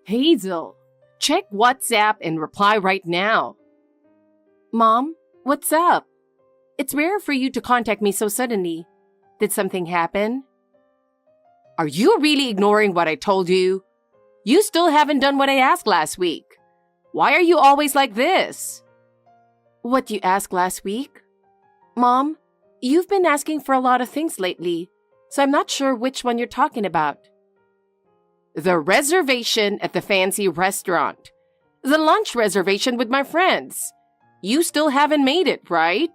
Hazel, check WhatsApp and reply right now. Mom, what's up? It's rare for you to contact me so suddenly. Did something happen? Are you really ignoring what I told you? You still haven't done what I asked last week. Why are you always like this? What you asked last week? Mom, you've been asking for a lot of things lately, so I'm not sure which one you're talking about. The reservation at the fancy restaurant. The lunch reservation with my friends. You still haven't made it, right?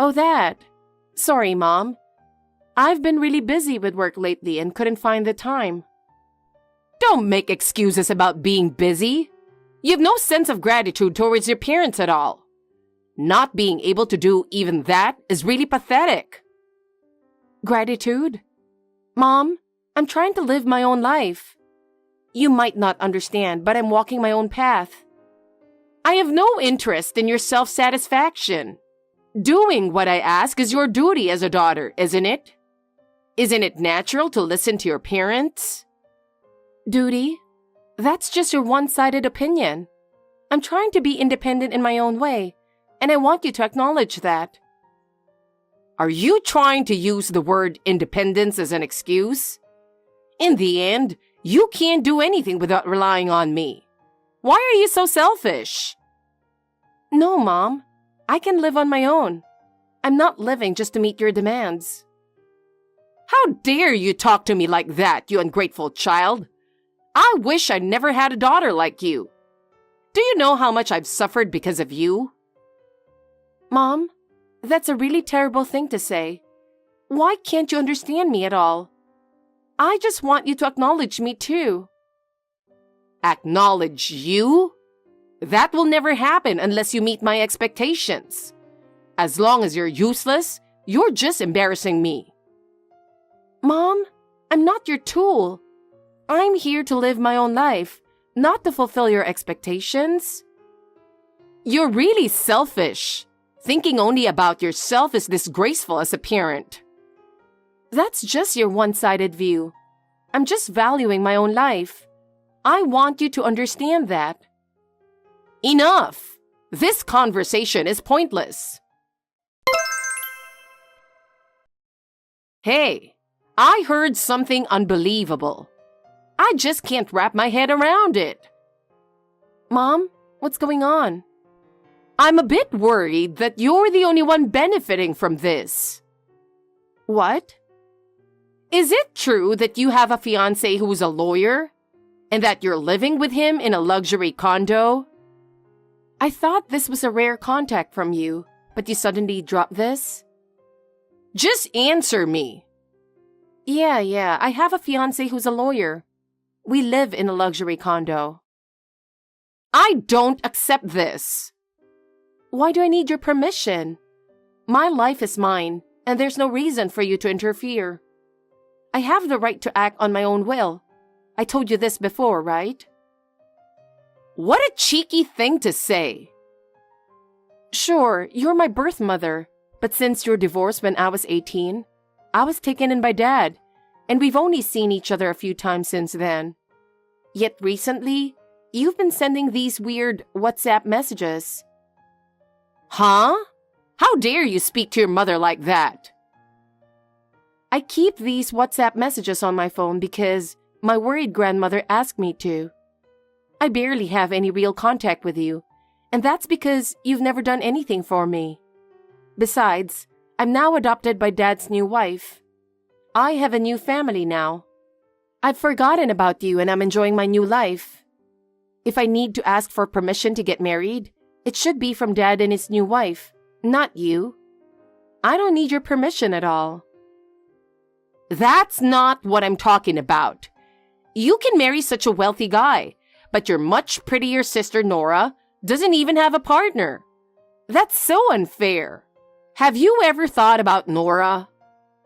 Oh, that. Sorry, Mom. I've been really busy with work lately and couldn't find the time. Don't make excuses about being busy. You have no sense of gratitude towards your parents at all. Not being able to do even that is really pathetic. Gratitude? Mom, I'm trying to live my own life. You might not understand, but I'm walking my own path. I have no interest in your self-satisfaction. Doing what I ask is your duty as a daughter, isn't it? Isn't it natural to listen to your parents? Duty? That's just your one-sided opinion. I'm trying to be independent in my own way, and I want you to acknowledge that. Are you trying to use the word independence as an excuse? In the end, you can't do anything without relying on me. Why are you so selfish? No, Mom. I can live on my own. I'm not living just to meet your demands. How dare you talk to me like that, you ungrateful child? I wish I never had a daughter like you. Do you know how much I've suffered because of you? Mom, that's a really terrible thing to say. Why can't you understand me at all? I just want you to acknowledge me too. Acknowledge you? That will never happen unless you meet my expectations. As long as you're useless, you're just embarrassing me. Mom, I'm not your tool. I'm here to live my own life, not to fulfill your expectations. You're really selfish. Thinking only about yourself is disgraceful as a parent. That's just your one-sided view. I'm just valuing my own life. I want you to understand that. Enough! This conversation is pointless. Hey, I heard something unbelievable. I just can't wrap my head around it. Mom, what's going on? I'm a bit worried that you're the only one benefiting from this. What? Is it true that you have a fiancé who's a lawyer? And that you're living with him in a luxury condo? I thought this was a rare contact from you, but you suddenly dropped this? Just answer me. Yeah, I have a fiancé who's a lawyer. We live in a luxury condo. I don't accept this. Why do I need your permission? My life is mine, and there's no reason for you to interfere. I have the right to act on my own will. I told you this before, right? What a cheeky thing to say. Sure, you're my birth mother, but since your divorce when I was 18, I was taken in by Dad, and we've only seen each other a few times since then. Yet recently, you've been sending these weird WhatsApp messages. Huh? How dare you speak to your mother like that? I keep these WhatsApp messages on my phone because my worried grandmother asked me to. I barely have any real contact with you, and that's because you've never done anything for me. Besides, I'm now adopted by Dad's new wife. I have a new family now. I've forgotten about you and I'm enjoying my new life. If I need to ask for permission to get married, it should be from Dad and his new wife, not you. I don't need your permission at all. That's not what I'm talking about. You can marry such a wealthy guy, but your much prettier sister Nora doesn't even have a partner. That's so unfair. Have you ever thought about Nora?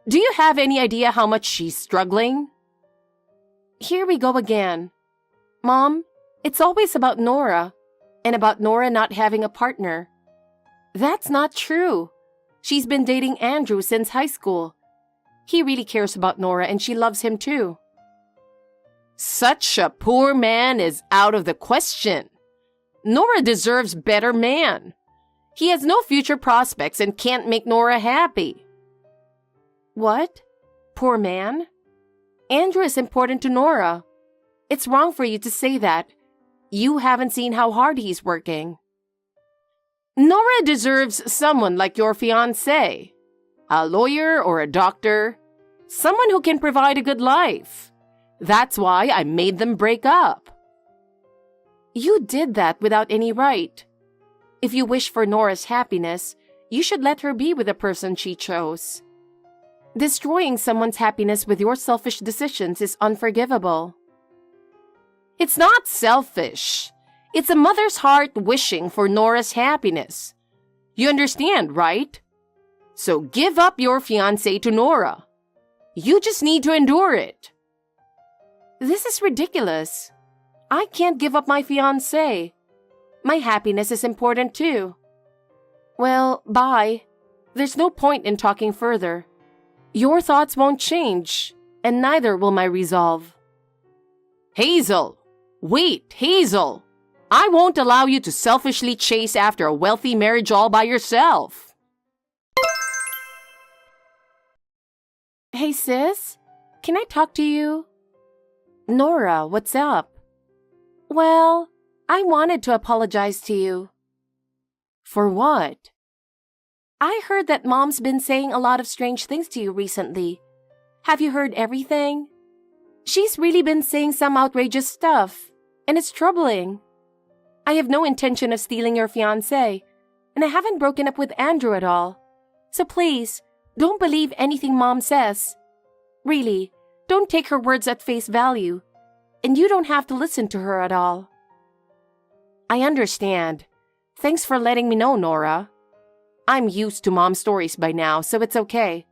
Do you have any idea how much she's struggling? Here we go again. Mom, it's always about Nora, and about Nora not having a partner. That's not true. She's been dating Andrew since high school. He really cares about Nora and she loves him too. Such a poor man is out of the question. Nora deserves better man. He has no future prospects and can't make Nora happy. What? Poor man? Andrew is important to Nora. It's wrong for you to say that. You haven't seen how hard he's working. Nora deserves someone like your fiancé. A lawyer or a doctor. Someone who can provide a good life. That's why I made them break up. You did that without any right. If you wish for Nora's happiness, you should let her be with the person she chose. Destroying someone's happiness with your selfish decisions is unforgivable. It's not selfish. It's a mother's heart wishing for Nora's happiness. You understand, right? So give up your fiancé to Nora. You just need to endure it. This is ridiculous. I can't give up my fiancé. My happiness is important too. Well, bye. There's no point in talking further. Your thoughts won't change, and neither will my resolve. Hazel! Wait, Hazel! I won't allow you to selfishly chase after a wealthy marriage all by yourself. Hey sis, can I talk to you? Nora, what's up? Well, I wanted to apologize to you. For what? I heard that Mom's been saying a lot of strange things to you recently. Have you heard everything? She's really been saying some outrageous stuff, and it's troubling. I have no intention of stealing your fiancé, and I haven't broken up with Andrew at all. So please, don't believe anything Mom says. Really, don't take her words at face value, and you don't have to listen to her at all. I understand. Thanks for letting me know, Nora. I'm used to Mom's stories by now, so it's okay.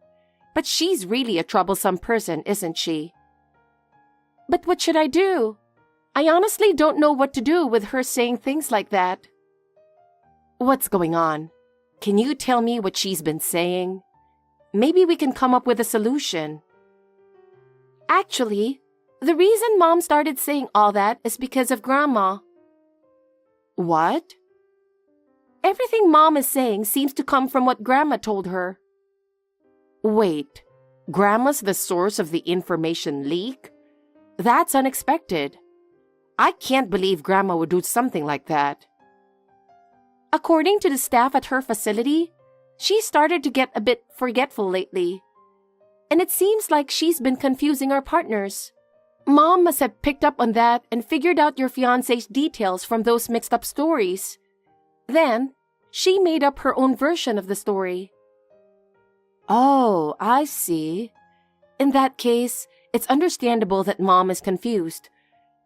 But she's really a troublesome person, isn't she? But what should I do? I honestly don't know what to do with her saying things like that. What's going on? Can you tell me what she's been saying? Maybe we can come up with a solution. Actually, the reason Mom started saying all that is because of Grandma. What? Everything Mom is saying seems to come from what Grandma told her. Wait, Grandma's the source of the information leak? That's unexpected. I can't believe Grandma would do something like that. According to the staff at her facility, she started to get a bit forgetful lately. And it seems like she's been confusing our partners. Mom must have picked up on that and figured out your fiancé's details from those mixed up stories. Then, she made up her own version of the story. Oh, I see. In that case, it's understandable that Mom is confused,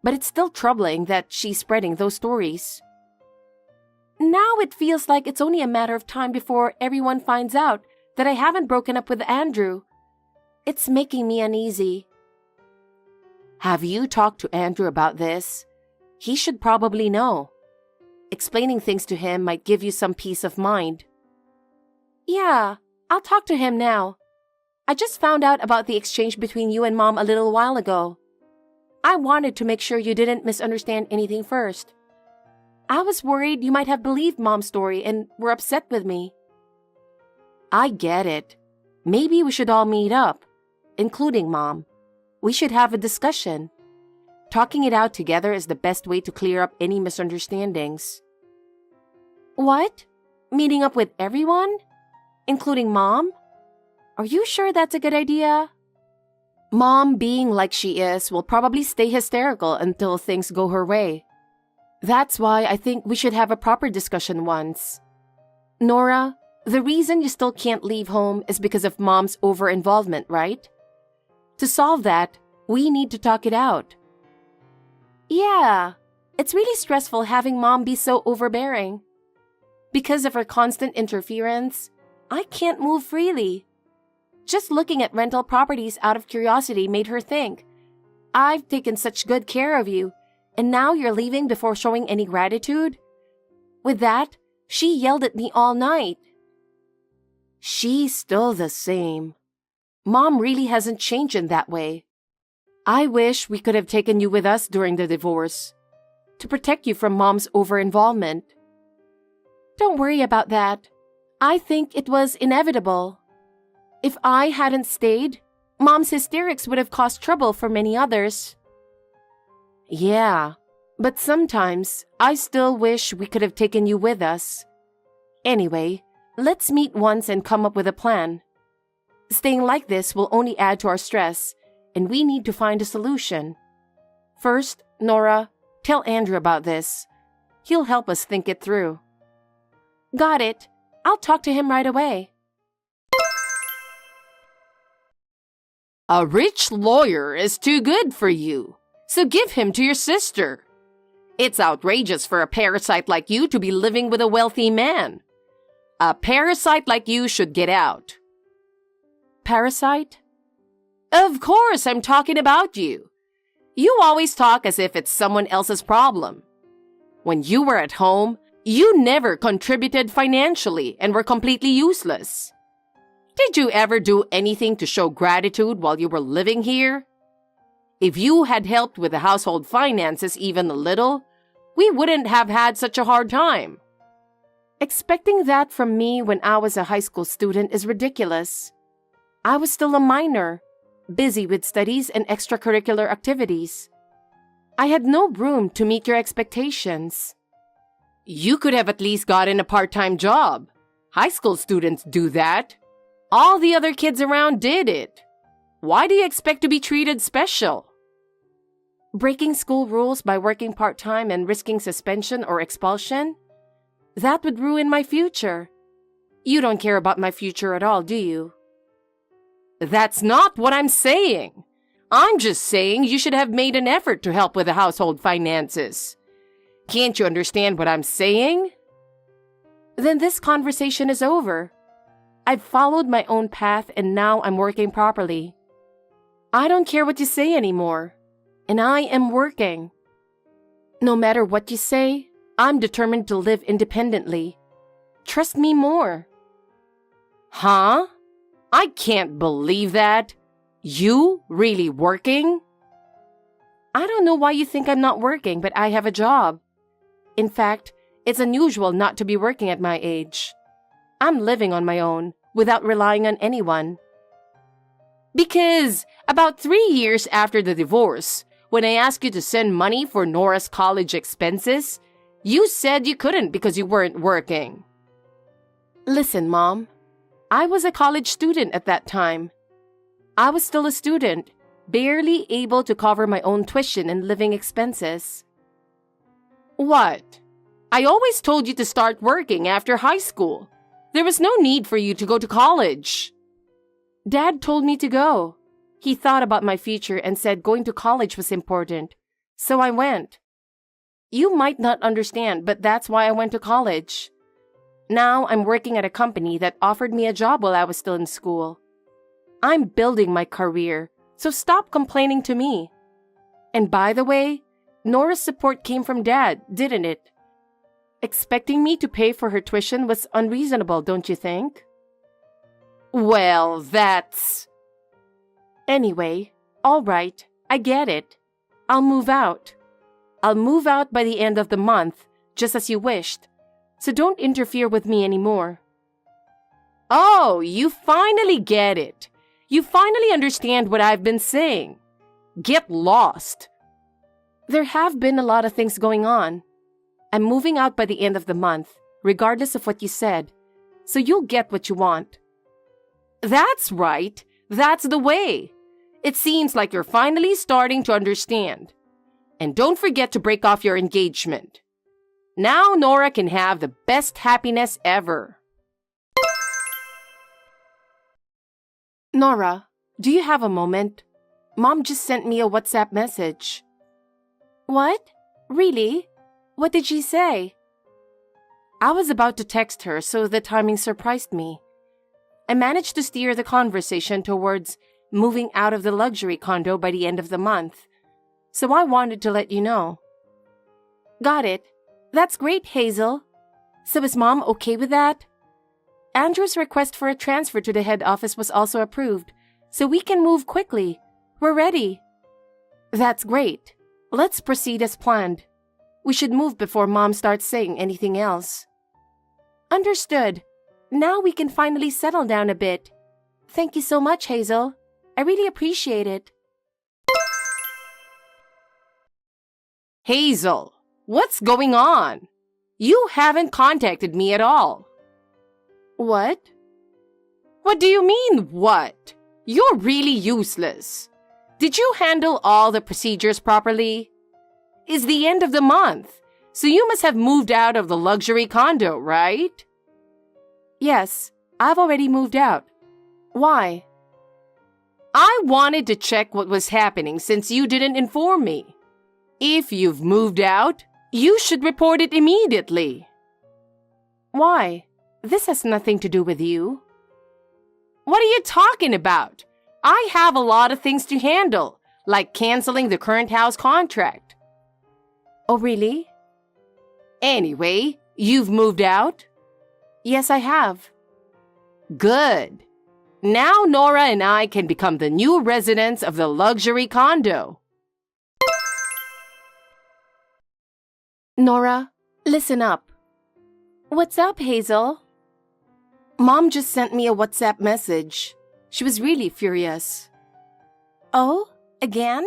but it's still troubling that she's spreading those stories. Now it feels like it's only a matter of time before everyone finds out that I haven't broken up with Andrew. It's making me uneasy. Have you talked to Andrew about this? He should probably know. Explaining things to him might give you some peace of mind. Yeah, I'll talk to him now. I just found out about the exchange between you and Mom a little while ago. I wanted to make sure you didn't misunderstand anything first. I was worried you might have believed Mom's story and were upset with me. I get it. Maybe we should all meet up, including Mom. We should have a discussion. Talking it out together is the best way to clear up any misunderstandings. What? Meeting up with everyone? Including Mom? Are you sure that's a good idea? Mom, being like she is, will probably stay hysterical until things go her way. That's why I think we should have a proper discussion once. Nora, the reason you still can't leave home is because of Mom's over-involvement, right? To solve that, we need to talk it out. Yeah, it's really stressful having Mom be so overbearing. Because of her constant interference, I can't move freely. Just looking at rental properties out of curiosity made her think, I've taken such good care of you, and now you're leaving before showing any gratitude? With that, she yelled at me all night. She's still the same. Mom really hasn't changed in that way. I wish we could have taken you with us during the divorce to protect you from Mom's over-involvement. Don't worry about that. I think it was inevitable. If I hadn't stayed, Mom's hysterics would have caused trouble for many others. Yeah, but sometimes I still wish we could have taken you with us. Anyway, let's meet once and come up with a plan. Staying like this will only add to our stress, and we need to find a solution. First, Nora, tell Andrew about this. He'll help us think it through. Got it. I'll talk to him right away. A rich lawyer is too good for you, so give him to your sister. It's outrageous for a parasite like you to be living with a wealthy man. A parasite like you should get out. Parasite? Of course, I'm talking about you. You always talk as if it's someone else's problem. When you were at home, you never contributed financially and were completely useless. Did you ever do anything to show gratitude while you were living here? If you had helped with the household finances even a little, we wouldn't have had such a hard time. Expecting that from me when I was a high school student is ridiculous. I was still a minor, busy with studies and extracurricular activities. I had no room to meet your expectations. You could have at least gotten a part-time job. High school students do that. All the other kids around did it. Why do you expect to be treated special? Breaking school rules by working part-time and risking suspension or expulsion? That would ruin my future. You don't care about my future at all, do you? That's not what I'm saying. I'm just saying you should have made an effort to help with the household finances. Can't you understand what I'm saying? Then this conversation is over. I've followed my own path and now I'm working properly. I don't care what you say anymore. And I am working. No matter what you say, I'm determined to live independently. Trust me more. Huh? I can't believe that. You really working? I don't know why you think I'm not working, but I have a job. In fact, it's unusual not to be working at my age. I'm living on my own, without relying on anyone. Because about 3 years after the divorce, when I asked you to send money for Nora's college expenses, you said you couldn't because you weren't working. Listen, Mom. I was a college student at that time. I was still a student, barely able to cover my own tuition and living expenses. What? I always told you to start working after high school. There was no need for you to go to college. Dad told me to go. He thought about my future and said going to college was important. So I went. You might not understand, but that's why I went to college. Now I'm working at a company that offered me a job while I was still in school. I'm building my career, so stop complaining to me. And by the way, Nora's support came from Dad, didn't it? Expecting me to pay for her tuition was unreasonable, don't you think? Well, that's... Anyway, all right, I get it. I'll move out. I'll move out by the end of the month, just as you wished. So don't interfere with me anymore. Oh, you finally get it. You finally understand what I've been saying. Get lost. There have been a lot of things going on. I'm moving out by the end of the month, regardless of what you said. So you'll get what you want. That's right. That's the way. It seems like you're finally starting to understand. And don't forget to break off your engagement. Now Nora can have the best happiness ever. Nora, do you have a moment? Mom just sent me a WhatsApp message. What? Really? What did she say? I was about to text her, so the timing surprised me. I managed to steer the conversation towards moving out of the luxury condo by the end of the month, so I wanted to let you know. Got it. That's great, Hazel. So is Mom okay with that? Andrew's request for a transfer to the head office was also approved, so we can move quickly. We're ready. That's great. Let's proceed as planned. We should move before Mom starts saying anything else. Understood. Now we can finally settle down a bit. Thank you so much, Hazel. I really appreciate it. Hazel, what's going on? You haven't contacted me at all. What? What do you mean, what? You're really useless. Did you handle all the procedures properly? It's the end of the month, so you must have moved out of the luxury condo, right? Yes, I've already moved out. Why? I wanted to check what was happening since you didn't inform me. If you've moved out, you should report it immediately. Why? This has nothing to do with you. What are you talking about? I have a lot of things to handle, like canceling the current house contract. Oh, really? Anyway, you've moved out? Yes, I have. Good. Now Nora and I can become the new residents of the luxury condo. Nora, listen up. What's up, Hazel? Mom just sent me a WhatsApp message. She was really furious. Oh, again?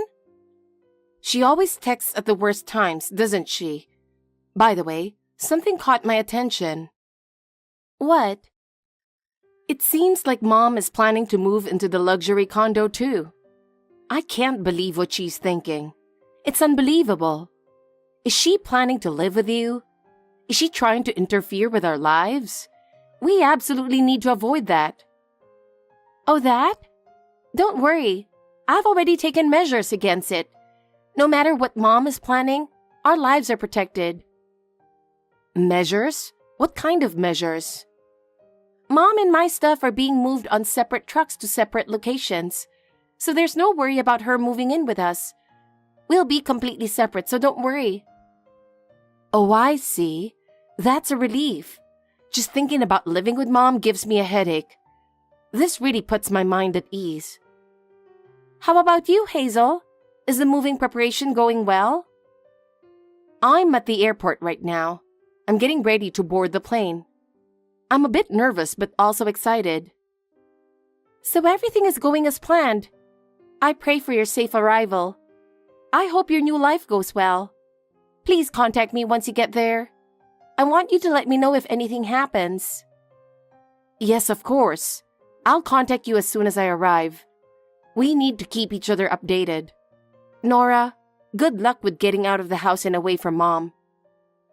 She always texts at the worst times, doesn't she? By the way, something caught my attention. What? It seems like Mom is planning to move into the luxury condo too. I can't believe what she's thinking. It's unbelievable. Is she planning to live with you? Is she trying to interfere with our lives? We absolutely need to avoid that. Oh, that? Don't worry. I've already taken measures against it. No matter what Mom is planning, our lives are protected. Measures? What kind of measures? Mom and my stuff are being moved on separate trucks to separate locations, so there's no worry about her moving in with us. We'll be completely separate, so don't worry. Oh, I see. That's a relief. Just thinking about living with Mom gives me a headache. This really puts my mind at ease. How about you, Hazel? Is the moving preparation going well? I'm at the airport right now. I'm getting ready to board the plane. I'm a bit nervous but also excited. So everything is going as planned. I pray for your safe arrival. I hope your new life goes well. Please contact me once you get there. I want you to let me know if anything happens. Yes, of course. I'll contact you as soon as I arrive. We need to keep each other updated. Nora, good luck with getting out of the house and away from Mom.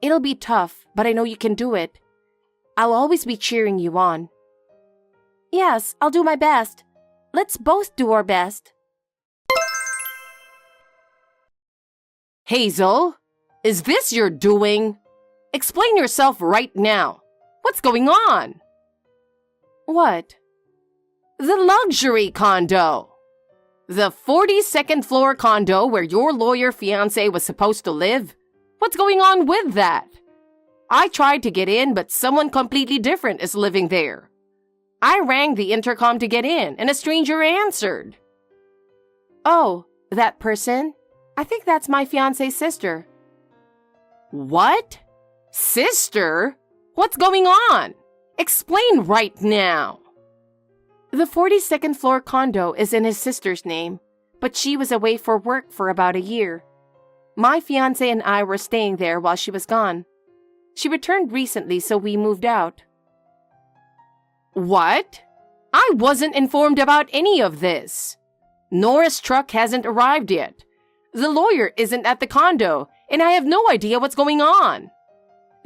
It'll be tough, but I know you can do it. I'll always be cheering you on. Yes, I'll do my best. Let's both do our best. Hazel, is this your doing? Explain yourself right now. What's going on? What? The luxury condo. The 42nd floor condo where your lawyer fiancé was supposed to live. What's going on with that? I tried to get in, but someone completely different is living there. I rang the intercom to get in, and a stranger answered. Oh, that person? I think that's my fiancé's sister. What? Sister? What's going on? Explain right now. The 42nd floor condo is in his sister's name, but she was away for work for about a year. My fiancé and I were staying there while she was gone. She returned recently, so we moved out. What? I wasn't informed about any of this. Nora's truck hasn't arrived yet. The lawyer isn't at the condo, and I have no idea what's going on.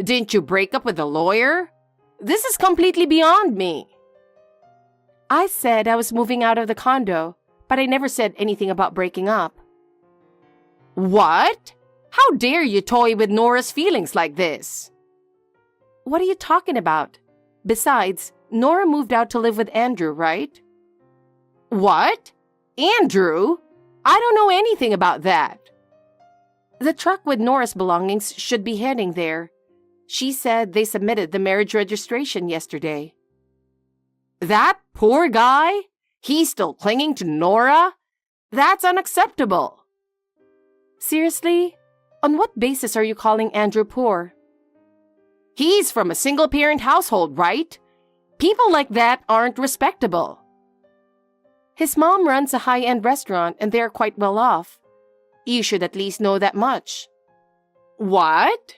Didn't you break up with the lawyer? This is completely beyond me. I said I was moving out of the condo, but I never said anything about breaking up. What? How dare you toy with Nora's feelings like this? What are you talking about? Besides, Nora moved out to live with Andrew, right? What? Andrew? I don't know anything about that. The truck with Nora's belongings should be heading there. She said they submitted the marriage registration yesterday. That poor guy? He's still clinging to Nora? That's unacceptable. Seriously? On what basis are you calling Andrew poor? He's from a single-parent household, right? People like that aren't respectable. His mom runs a high-end restaurant and they're quite well off. You should at least know that much. What?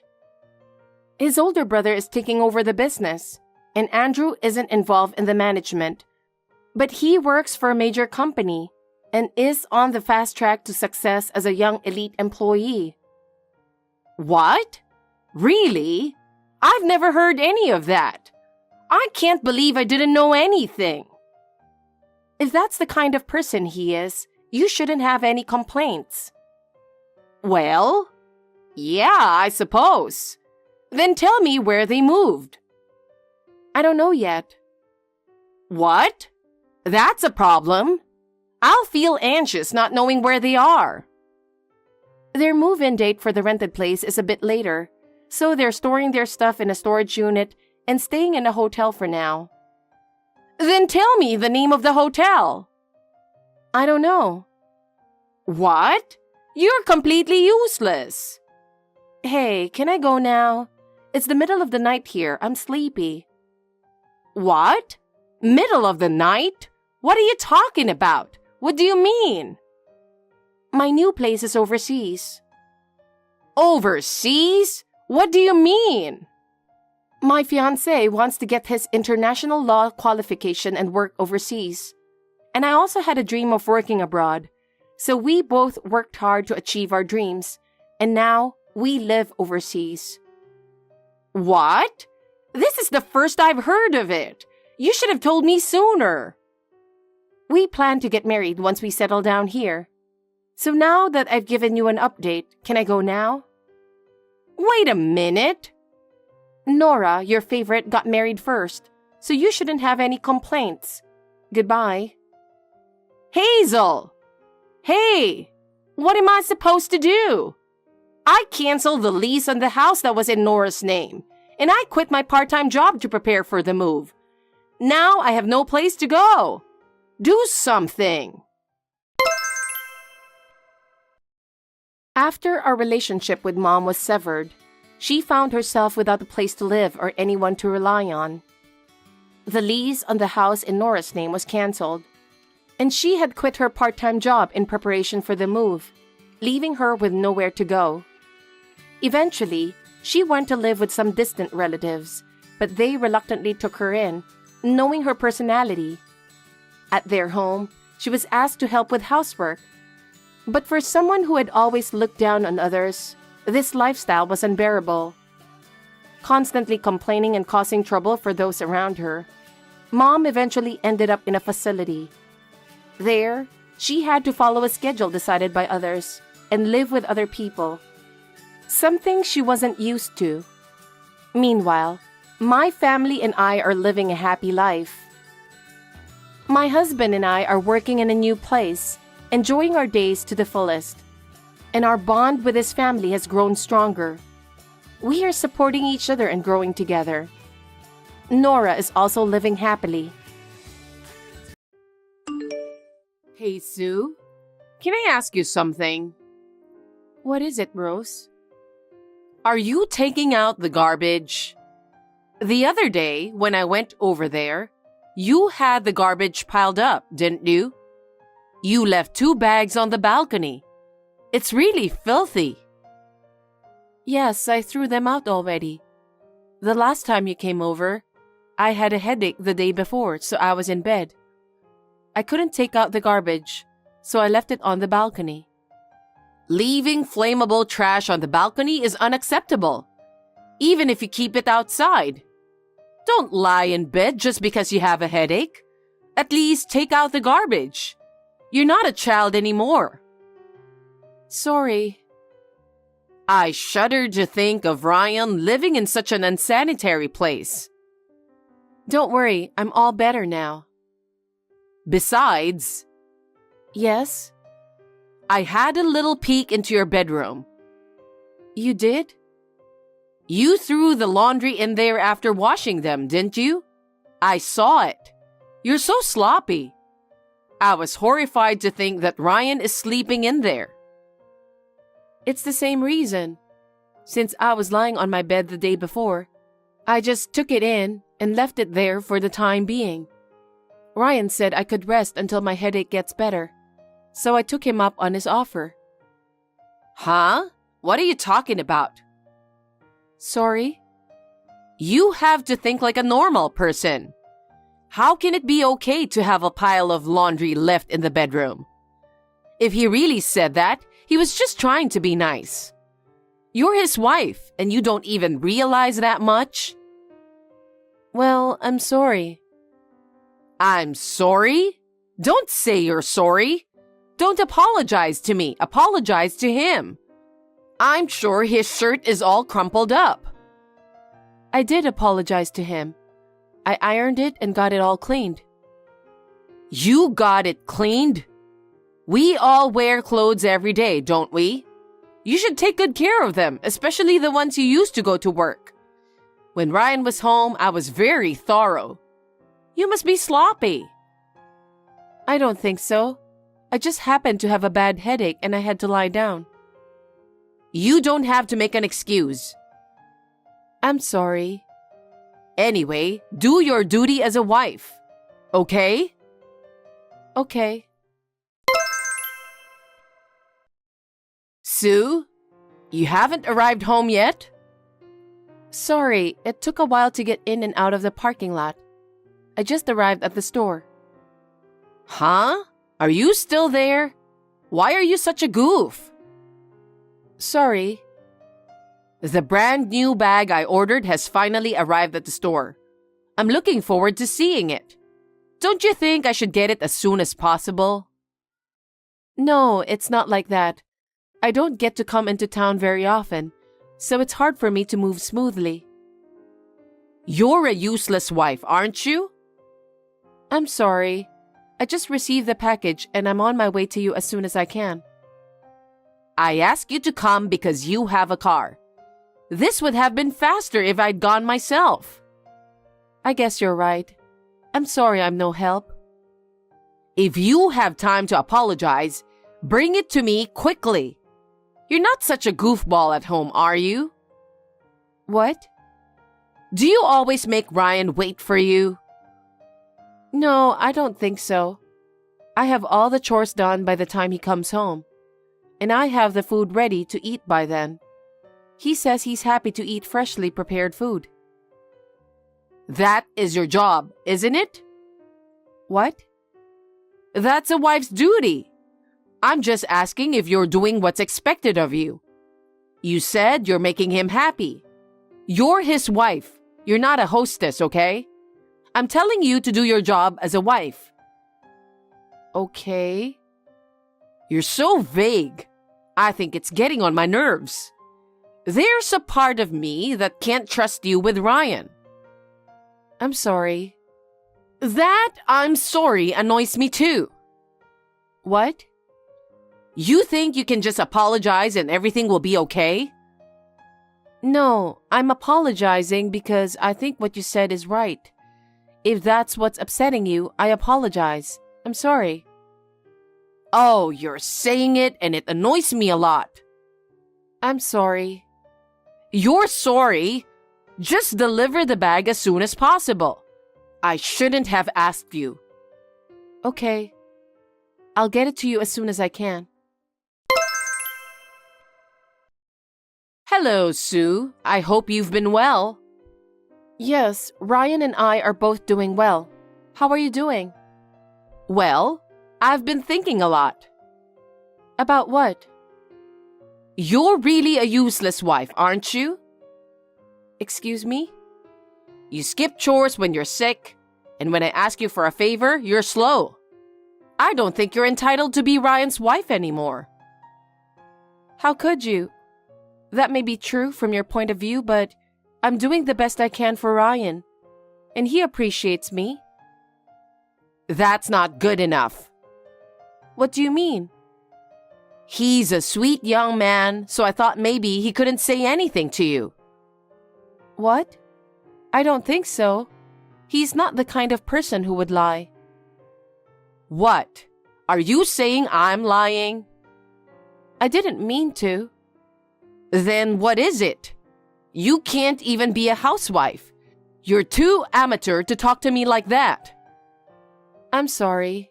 His older brother is taking over the business, and Andrew isn't involved in the management. But he works for a major company and is on the fast track to success as a young elite employee. What? Really? I've never heard any of that. I can't believe I didn't know anything. If that's the kind of person he is, you shouldn't have any complaints. Well, yeah, I suppose. Then tell me where they moved. I don't know yet. What? That's a problem. I'll feel anxious not knowing where they are. Their move-in date for the rented place is a bit later, so they're storing their stuff in a storage unit and staying in a hotel for now. Then tell me the name of the hotel. I don't know. What? You're completely useless. Hey, can I go now? It's the middle of the night here. I'm sleepy. What? Middle of the night? What are you talking about? What do you mean? My new place is overseas. Overseas? What do you mean? My fiancé wants to get his international law qualification and work overseas. And I also had a dream of working abroad. So we both worked hard to achieve our dreams. And now we live overseas. What? This is the first I've heard of it. You should have told me sooner. We plan to get married once we settle down here. So now that I've given you an update, can I go now? Wait a minute. Nora, your favorite, got married first, so you shouldn't have any complaints. Goodbye. Hazel! Hey! What am I supposed to do? I canceled the lease on the house that was in Nora's name, and I quit my part-time job to prepare for the move. Now I have no place to go. Do something. After our relationship with Mom was severed, she found herself without a place to live or anyone to rely on. The lease on the house in Nora's name was canceled, and she had quit her part-time job in preparation for the move, leaving her with nowhere to go. Eventually, she went to live with some distant relatives, but they reluctantly took her in, knowing her personality. At their home, she was asked to help with housework. But for someone who had always looked down on others, this lifestyle was unbearable. Constantly complaining and causing trouble for those around her, Mom eventually ended up in a facility. There, she had to follow a schedule decided by others and live with other people, something she wasn't used to. Meanwhile, my family and I are living a happy life. My husband and I are working in a new place, enjoying our days to the fullest, and our bond with his family has grown stronger. We are supporting each other and growing together. Nora is also living happily. Hey, Sue, can I ask you something? What is it, Rose? Are you taking out the garbage? The other day, when I went over there, you had the garbage piled up, didn't you? You left 2 bags on the balcony. It's really filthy. Yes, I threw them out already. The last time you came over, I had a headache the day before, so I was in bed. I couldn't take out the garbage, so I left it on the balcony. Leaving flammable trash on the balcony is unacceptable, even if you keep it outside. Don't lie in bed just because you have a headache. At least take out the garbage. You're not a child anymore. Sorry. I shudder to think of Ryan living in such an unsanitary place. Don't worry, I'm all better now. Besides... Yes? I had a little peek into your bedroom. You did? You threw the laundry in there after washing them, didn't you? I saw it. You're so sloppy. I was horrified to think that Ryan is sleeping in there. It's the same reason. Since I was lying on my bed the day before, I just took it in and left it there for the time being. Ryan said I could rest until my headache gets better, so I took him up on his offer. Huh? What are you talking about? Sorry? You have to think like a normal person. How can it be okay to have a pile of laundry left in the bedroom? If he really said that, he was just trying to be nice. You're his wife, and you don't even realize that much? Well, I'm sorry. I'm sorry? Don't say you're sorry. Don't apologize to me. Apologize to him. I'm sure his shirt is all crumpled up. I did apologize to him. I ironed it and got it all cleaned. You got it cleaned? We all wear clothes every day, don't we? You should take good care of them, especially the ones you used to go to work. When Ryan was home, I was very thorough. You must be sloppy. I don't think so. I just happened to have a bad headache and I had to lie down. You don't have to make an excuse. I'm sorry. Anyway, do your duty as a wife. Okay? Okay. Sue, you haven't arrived home yet? Sorry, it took a while to get in and out of the parking lot. I just arrived at the store. Huh? Are you still there? Why are you such a goof? Sorry. The brand new bag I ordered has finally arrived at the store. I'm looking forward to seeing it. Don't you think I should get it as soon as possible? No, it's not like that. I don't get to come into town very often, so it's hard for me to move smoothly. You're a useless wife, aren't you? I'm sorry. I just received the package and I'm on my way to you as soon as I can. I asked you to come because you have a car. This would have been faster if I'd gone myself. I guess you're right. I'm sorry I'm no help. If you have time to apologize, bring it to me quickly. You're not such a goofball at home, are you? What? Do you always make Ryan wait for you? No, I don't think so. I have all the chores done by the time he comes home, and I have the food ready to eat by then. He says he's happy to eat freshly prepared food. That is your job, isn't it? What? That's a wife's duty. I'm just asking if you're doing what's expected of you. You said you're making him happy. You're his wife. You're not a hostess, okay? I'm telling you to do your job as a wife. Okay. You're so vague. I think it's getting on my nerves. There's a part of me that can't trust you with Ryan. I'm sorry. That I'm sorry annoys me too. What? You think you can just apologize and everything will be okay? No, I'm apologizing because I think what you said is right. If that's what's upsetting you, I apologize. I'm sorry. Oh, you're saying it and it annoys me a lot. I'm sorry. You're sorry? Just deliver the bag as soon as possible. I shouldn't have asked you. Okay. I'll get it to you as soon as I can. Hello, Sue. I hope you've been well. Yes, Ryan and I are both doing well. How are you doing? Well, I've been thinking a lot. About what? You're really a useless wife, aren't you? Excuse me? You skip chores when you're sick, and when I ask you for a favor, you're slow. I don't think you're entitled to be Ryan's wife anymore. How could you? That may be true from your point of view, but I'm doing the best I can for Ryan, and he appreciates me. That's not good enough. What do you mean? He's a sweet young man, so I thought maybe he couldn't say anything to you. What? I don't think so. He's not the kind of person who would lie. What? Are you saying I'm lying? I didn't mean to. Then what is it? You can't even be a housewife. You're too amateur to talk to me like that. I'm sorry.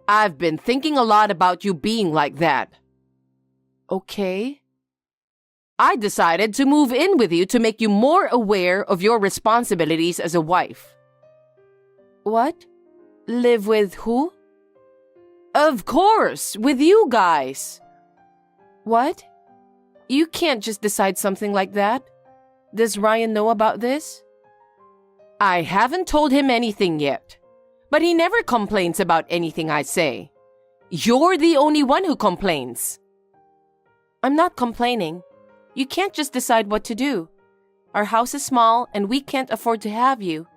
I've been thinking a lot about you being like that. Okay. I decided to move in with you to make you more aware of your responsibilities as a wife. What? Live with who? Of course, with you guys. What? You can't just decide something like that. Does Ryan know about this? I haven't told him anything yet, but he never complains about anything I say. You're the only one who complains. I'm not complaining. You can't just decide what to do. Our house is small and we can't afford to have you.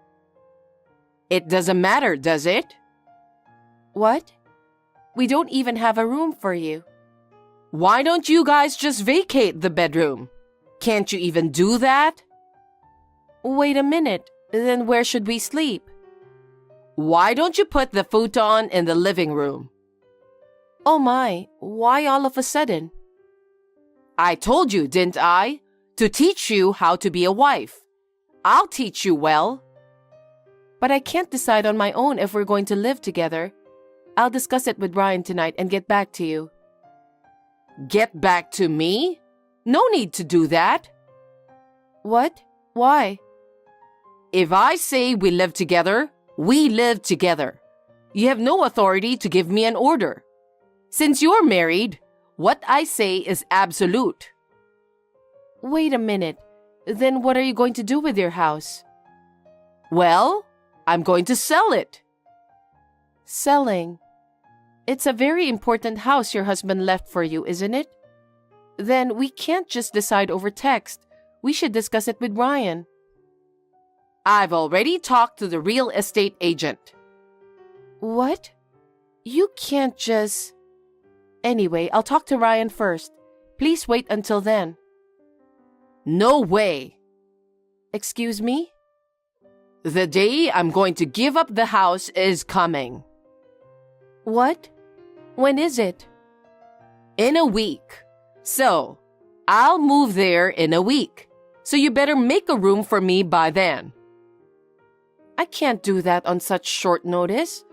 It doesn't matter, does it? What? We don't even have a room for you. Why don't you guys just vacate the bedroom? Can't you even do that? Wait a minute. Then where should we sleep? Why don't you put the futon in the living room? Oh my, why all of a sudden? I told you, didn't I? To teach you how to be a wife. I'll teach you well. But I can't decide on my own if we're going to live together. I'll discuss it with Ryan tonight and get back to you. Get back to me? No need to do that. What? Why? If I say we live together, we live together. You have no authority to give me an order. Since you're married, what I say is absolute. Wait a minute. Then what are you going to do with your house? Well, I'm going to sell it. Selling? It's a very important house your husband left for you, isn't it? Then we can't just decide over text. We should discuss it with Ryan. I've already talked to the real estate agent. What? You can't just... Anyway, I'll talk to Ryan first. Please wait until then. No way. Excuse me? The day I'm going to give up the house is coming. What? When is it? In a week. So, I'll move there in a week. So you better make a room for me by then. I can't do that on such short notice.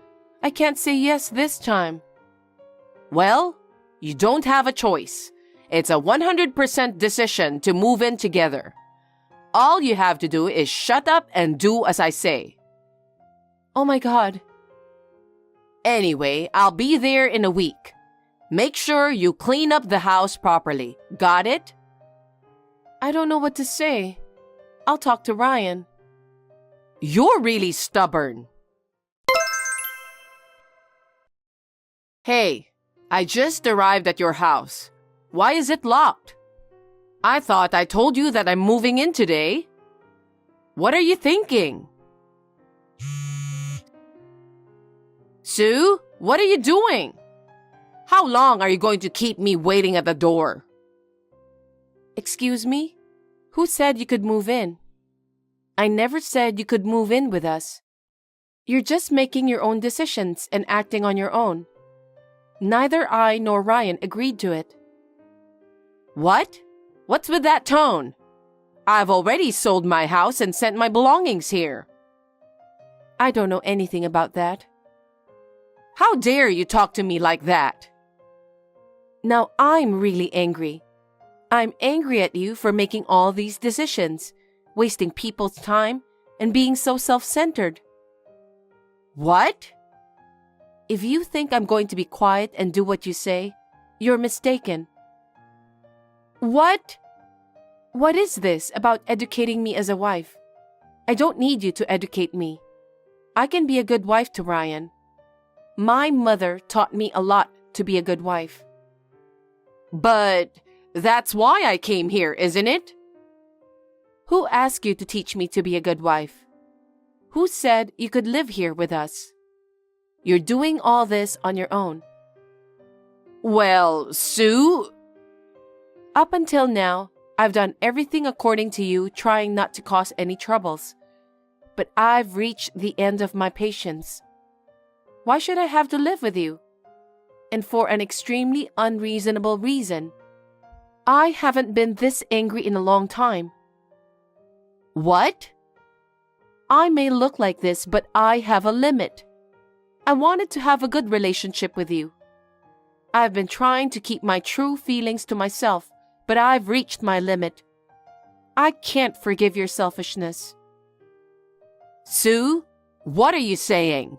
I can't say yes this time. Well, you don't have a choice. It's a 100% decision to move in together. All you have to do is shut up and do as I say. Oh my God. Anyway, I'll be there in a week. Make sure you clean up the house properly. Got it? I don't know what to say. I'll talk to Ryan. You're really stubborn. Hey, I just arrived at your house. Why is it locked? I thought I told you that I'm moving in today. What are you thinking? Sue, what are you doing? How long are you going to keep me waiting at the door? Excuse me? Who said you could move in? I never said you could move in with us. You're just making your own decisions and acting on your own. Neither I nor Ryan agreed to it. What? What's with that tone? I've already sold my house and sent my belongings here. I don't know anything about that. How dare you talk to me like that? Now I'm really angry. I'm angry at you for making all these decisions, wasting people's time, and being so self-centered. What? If you think I'm going to be quiet and do what you say, you're mistaken. What? What is this about educating me as a wife? I don't need you to educate me. I can be a good wife to Ryan. My mother taught me a lot to be a good wife. But that's why I came here, isn't it? Who asked you to teach me to be a good wife? Who said you could live here with us? You're doing all this on your own. Well, Sue... Up until now, I've done everything according to you, trying not to cause any troubles. But I've reached the end of my patience. Why should I have to live with you? And for an extremely unreasonable reason. I haven't been this angry in a long time. What? I may look like this, but I have a limit. I wanted to have a good relationship with you. I've been trying to keep my true feelings to myself, but I've reached my limit. I can't forgive your selfishness. Sue, what are you saying?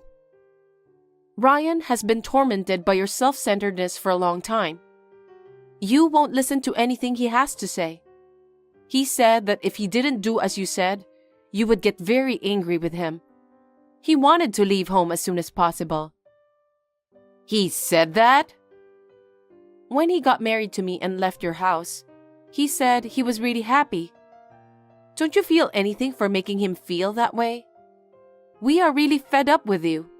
Ryan has been tormented by your self-centeredness for a long time. You won't listen to anything he has to say. He said that if he didn't do as you said, you would get very angry with him. He wanted to leave home as soon as possible. He said that? When he got married to me and left your house, he said he was really happy. Don't you feel anything for making him feel that way? We are really fed up with you.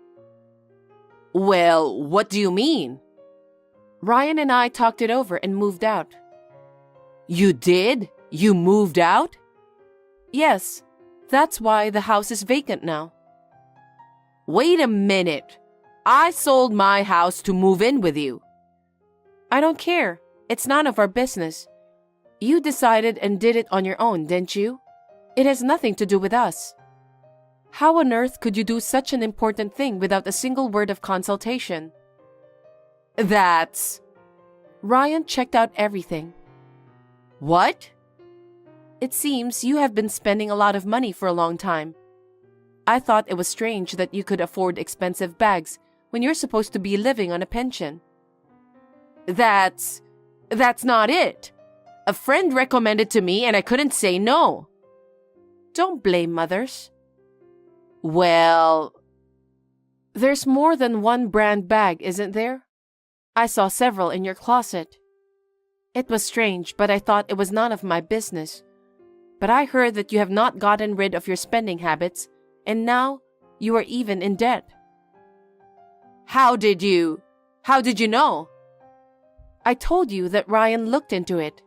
Well, what do you mean? Ryan and I talked it over and moved out. You did? You moved out? Yes, that's why the house is vacant now. Wait a minute. I sold my house to move in with you. I don't care. It's none of our business. You decided and did it on your own, didn't you? It has nothing to do with us. How on earth could you do such an important thing without a single word of consultation? That's... Ryan checked out everything. What? It seems you have been spending a lot of money for a long time. I thought it was strange that you could afford expensive bags when you're supposed to be living on a pension. That's not it. A friend recommended to me and I couldn't say no. Don't blame mothers. Well... There's more than one brand bag, isn't there? I saw several in your closet. It was strange, but I thought it was none of my business. But I heard that you have not gotten rid of your spending habits, and now you are even in debt. How did you know? I told you that Ryan looked into it.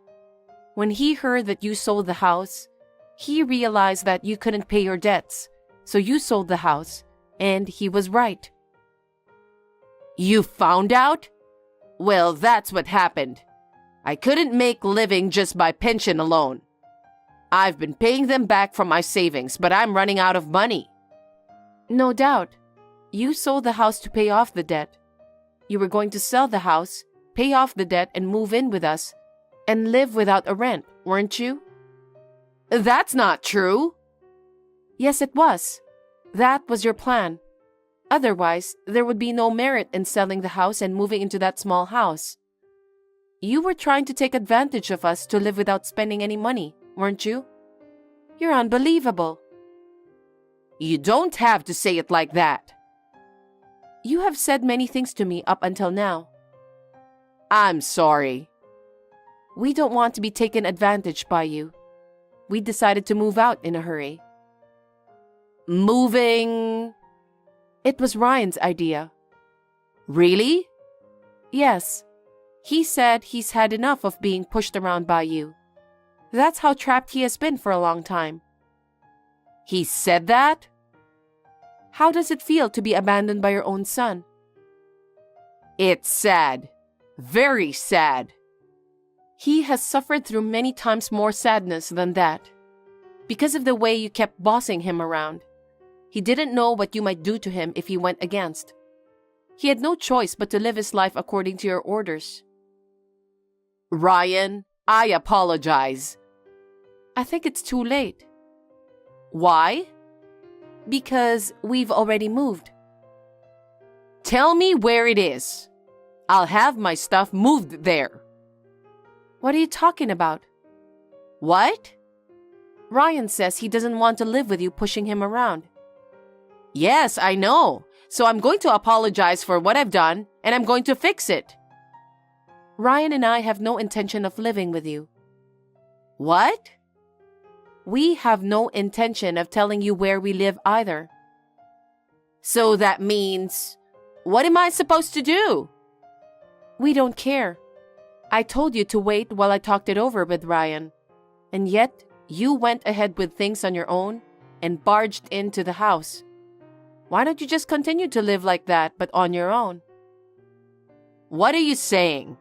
When he heard that you sold the house, he realized that you couldn't pay your debts, so you sold the house, and he was right. You found out? Well, that's what happened. I couldn't make living just by pension alone. I've been paying them back from my savings, but I'm running out of money. No doubt. You sold the house to pay off the debt. You were going to sell the house, pay off the debt, and move in with us, and live without a rent, weren't you? That's not true. Yes, it was. That was your plan. Otherwise, there would be no merit in selling the house and moving into that small house. You were trying to take advantage of us to live without spending any money, weren't you? You're unbelievable. You don't have to say it like that. You have said many things to me up until now. I'm sorry. We don't want to be taken advantage by you. We decided to move out in a hurry. Moving? It was Ryan's idea. Really? Yes. He said he's had enough of being pushed around by you. That's how trapped he has been for a long time. He said that? How does it feel to be abandoned by your own son? It's sad. Very sad. He has suffered through many times more sadness than that. Because of the way you kept bossing him around. He didn't know what you might do to him if he went against. He had no choice but to live his life according to your orders. Ryan, I apologize. I think it's too late. Why? Because we've already moved. Tell me where it is. I'll have my stuff moved there. What are you talking about? What? Ryan says he doesn't want to live with you pushing him around. Yes, I know. So I'm going to apologize for what I've done, and I'm going to fix it. Ryan and I have no intention of living with you. What? We have no intention of telling you where we live either. So that means... What am I supposed to do? We don't care. I told you to wait while I talked it over with Ryan. And yet, you went ahead with things on your own and barged into the house. Why don't you just continue to live like that, but on your own? What are you saying?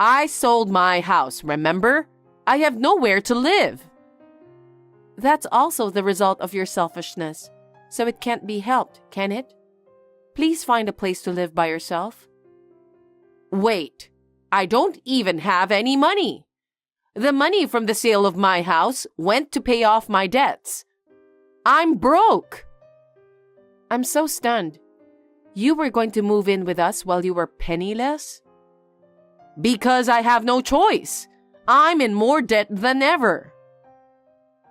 I sold my house, remember? I have nowhere to live. That's also the result of your selfishness, so it can't be helped, can it? Please find a place to live by yourself. Wait, I don't even have any money. The money from the sale of my house went to pay off my debts. I'm broke. I'm so stunned. You were going to move in with us while you were penniless? Because I have no choice. I'm in more debt than ever.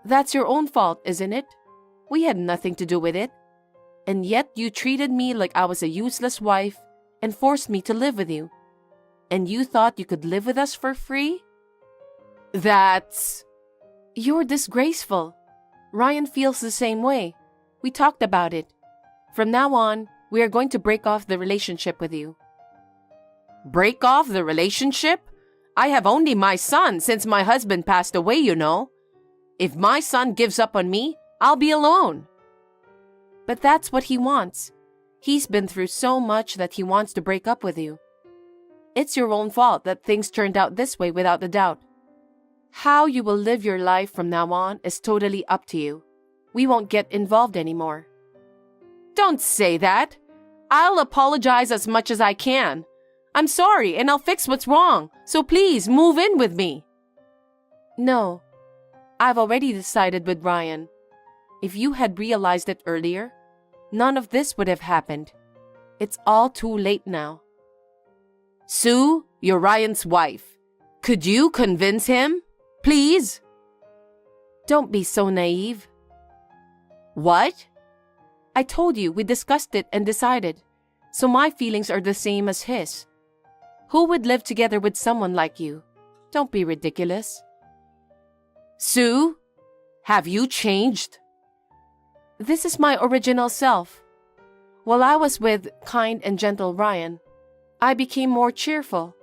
That's your own fault, isn't it? We had nothing to do with it. And yet you treated me like I was a useless wife and forced me to live with you. And you thought you could live with us for free? That's... You're disgraceful. Ryan feels the same way. We talked about it. From now on, we are going to break off the relationship with you. Break off the relationship? I have only my son since my husband passed away, you know. If my son gives up on me, I'll be alone. But that's what he wants. He's been through so much that he wants to break up with you. It's your own fault that things turned out this way without a doubt. How you will live your life from now on is totally up to you. We won't get involved anymore. Don't say that. I'll apologize as much as I can. I'm sorry and I'll fix what's wrong, so please move in with me. No, I've already decided with Ryan. If you had realized it earlier, none of this would have happened. It's all too late now. Sue, you're Ryan's wife. Could you convince him? Please? Don't be so naive. What? I told you we discussed it and decided, so my feelings are the same as his. Who would live together with someone like you? Don't be ridiculous. Sue, have you changed? This is my original self. While I was with kind and gentle Ryan, I became more cheerful.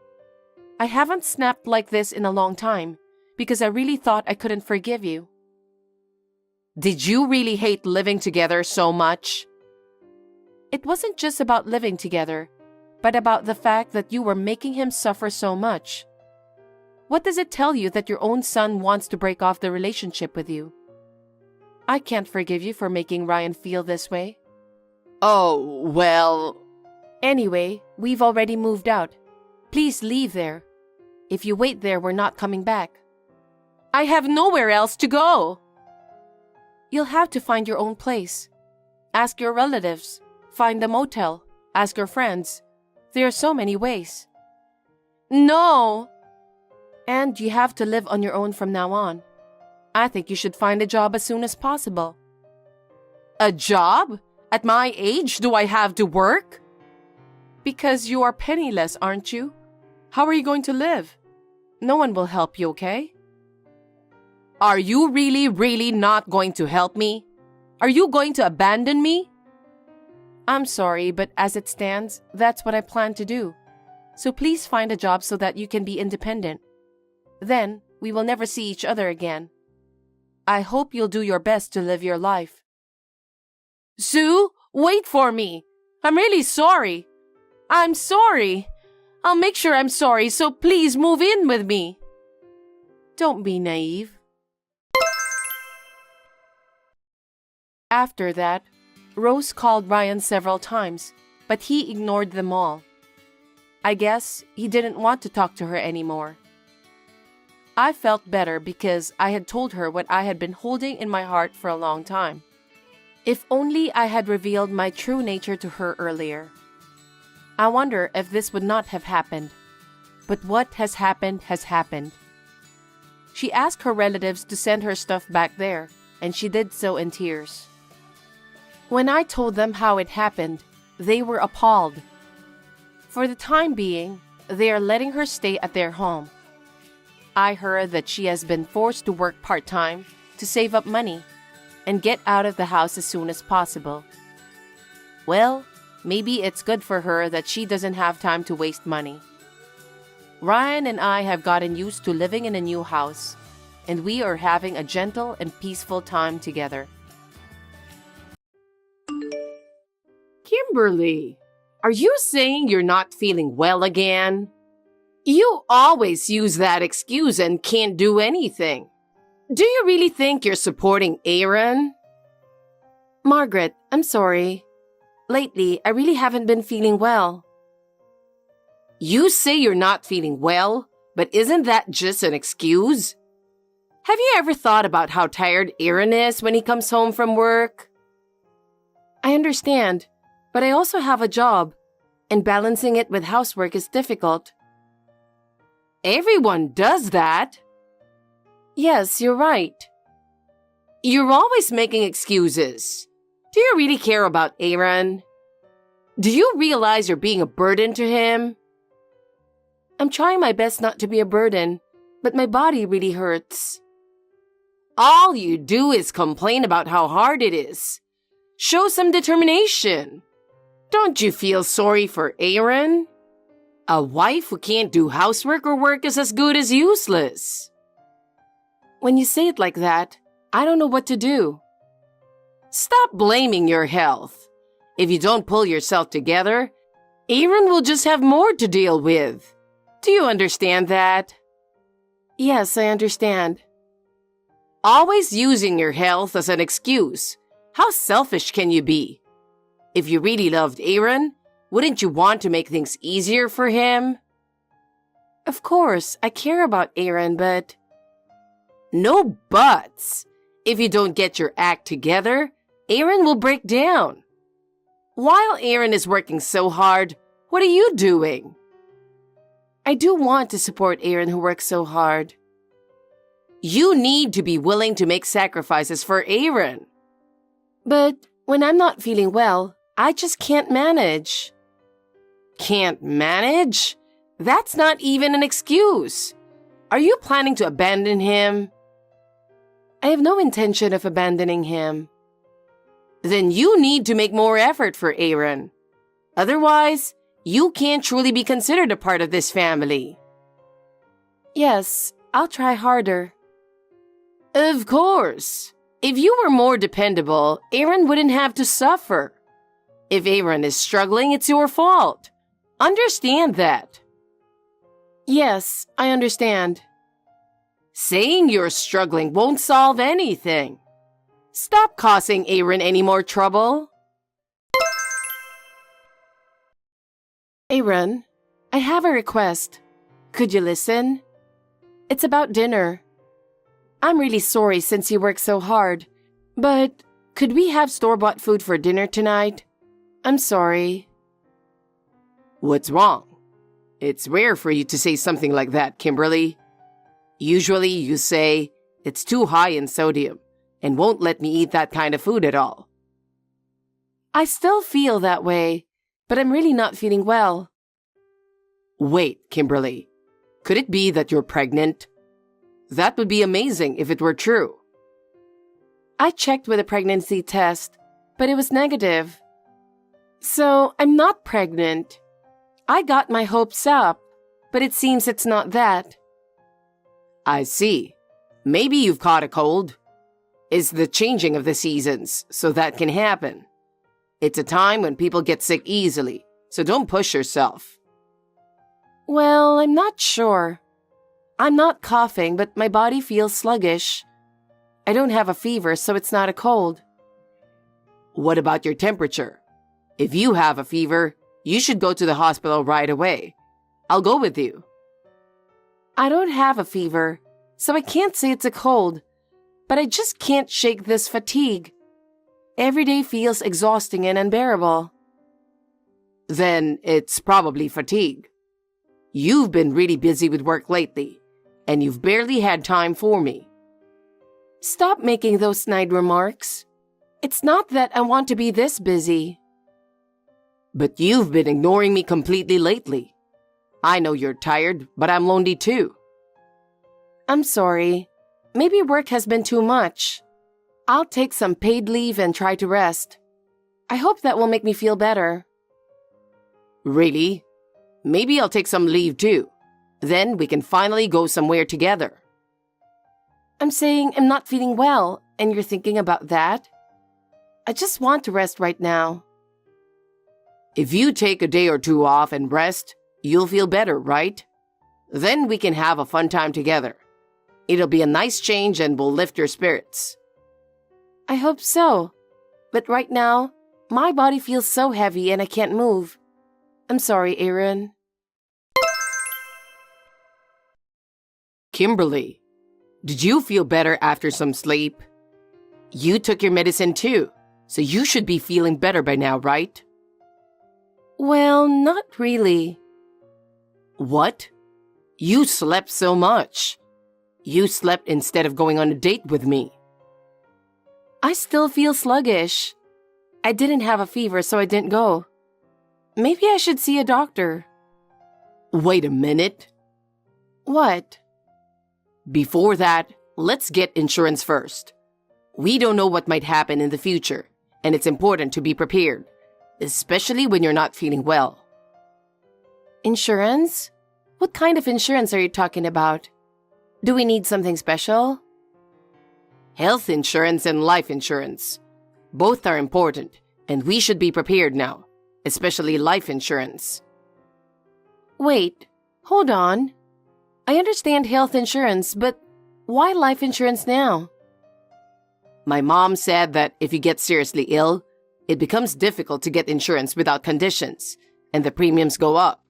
I haven't snapped like this in a long time because I really thought I couldn't forgive you. Did you really hate living together so much? It wasn't just about living together, but about the fact that you were making him suffer so much. What does it tell you that your own son wants to break off the relationship with you? I can't forgive you for making Ryan feel this way. Oh, well... Anyway, we've already moved out. Please leave there. If you wait there, we're not coming back. I have nowhere else to go. You'll have to find your own place. Ask your relatives. Find a motel. Ask your friends. There are so many ways. No! And you have to live on your own from now on. I think you should find a job as soon as possible. A job? At my age, do I have to work? Because you are penniless, aren't you? How are you going to live? No one will help you, okay? Are you really not going to help me? Are you going to abandon me? I'm sorry, but as it stands, that's what I plan to do. So please find a job so that you can be independent. Then, we will never see each other again. I hope you'll do your best to live your life. Sue, wait for me. I'm really sorry. I'm sorry. I'll make sure I'm sorry, so please move in with me. Don't be naive. After that, Rose called Ryan several times, but he ignored them all. I guess he didn't want to talk to her anymore. I felt better because I had told her what I had been holding in my heart for a long time. If only I had revealed my true nature to her earlier. I wonder if this would not have happened. But what has happened has happened. She asked her relatives to send her stuff back there, and she did so in tears. When I told them how it happened, they were appalled. For the time being, they are letting her stay at their home. I heard that she has been forced to work part-time to save up money and get out of the house as soon as possible. Well, maybe it's good for her that she doesn't have time to waste money. Ryan and I have gotten used to living in a new house, and we are having a gentle and peaceful time together. Kimberly, are you saying you're not feeling well again? You always use that excuse and can't do anything. Do you really think you're supporting Aaron? Margaret, I'm sorry. Lately, I really haven't been feeling well. You say you're not feeling well, but isn't that just an excuse? Have you ever thought about how tired Aaron is when he comes home from work? I understand, but I also have a job, and balancing it with housework is difficult. Everyone does that. Yes, you're right. You're always making excuses. Do you really care about Aaron? Do you realize you're being a burden to him? I'm trying my best not to be a burden, but my body really hurts. All you do is complain about how hard it is. Show some determination. Don't you feel sorry for Aaron? A wife who can't do housework or work is as good as useless. When you say it like that, I don't know what to do. Stop blaming your health. If you don't pull yourself together, Aaron will just have more to deal with. Do you understand that? Yes, I understand. Always using your health as an excuse. How selfish can you be? If you really loved Aaron, wouldn't you want to make things easier for him? Of course, I care about Aaron, but... No buts. If you don't get your act together, Aaron will break down. While Aaron is working so hard, what are you doing? I do want to support Aaron who works so hard. You need to be willing to make sacrifices for Aaron. But when I'm not feeling well, I just can't manage. Can't manage? That's not even an excuse. Are you planning to abandon him? I have no intention of abandoning him. Then you need to make more effort for Aaron. Otherwise, you can't truly be considered a part of this family. Yes, I'll try harder. Of course. If you were more dependable, Aaron wouldn't have to suffer. If Aaron is struggling, it's your fault. Understand that. Yes, I understand. Saying you're struggling won't solve anything. Stop causing Aaron any more trouble. Aaron, I have a request. Could you listen? It's about dinner. I'm really sorry since you work so hard, but could we have store-bought food for dinner tonight? I'm sorry. What's wrong? It's rare for you to say something like that, Kimberly. Usually you say, it's too high in sodium and won't let me eat that kind of food at all. I still feel that way, but I'm really not feeling well. Wait, Kimberly. Could it be that you're pregnant? That would be amazing if it were true. I checked with a pregnancy test, but it was negative. So I'm not pregnant. I got my hopes up, but it seems it's not that. I see. Maybe you've caught a cold. It's the changing of the seasons, so that can happen. It's a time when people get sick easily, so don't push yourself. Well, I'm not sure. I'm not coughing, but my body feels sluggish. I don't have a fever, so it's not a cold. What about your temperature? If you have a fever, you should go to the hospital right away. I'll go with you. I don't have a fever, so I can't say it's a cold, but I just can't shake this fatigue. Every day feels exhausting and unbearable. Then it's probably fatigue. You've been really busy with work lately, and you've barely had time for me. Stop making those snide remarks. It's not that I want to be this busy. But you've been ignoring me completely lately. I know you're tired, but I'm lonely too. I'm sorry. Maybe work has been too much. I'll take some paid leave and try to rest. I hope that will make me feel better. Really? Maybe I'll take some leave too. Then we can finally go somewhere together. I'm saying I'm not feeling well, and you're thinking about that? I just want to rest right now. If you take a day or two off and rest, you'll feel better, right? Then we can have a fun time together. It'll be a nice change and will lift your spirits. I hope so. But right now, my body feels so heavy and I can't move. I'm sorry, Aaron. Kimberly, did you feel better after some sleep? You took your medicine too, so you should be feeling better by now, right? Well, not really. What? You slept so much. You slept instead of going on a date with me. I still feel sluggish. I didn't have a fever, so I didn't go. Maybe I should see a doctor. Wait a minute. What? Before that, let's get insurance first. We don't know what might happen in the future, and it's important to be prepared, especially when you're not feeling well. Insurance? What kind of insurance are you talking about? Do we need something special? Health insurance and life insurance. Both are important, and we should be prepared now, especially life insurance. Wait, hold on. I understand health insurance, but why life insurance now? My mom said that if you get seriously ill, it becomes difficult to get insurance without conditions, and the premiums go up.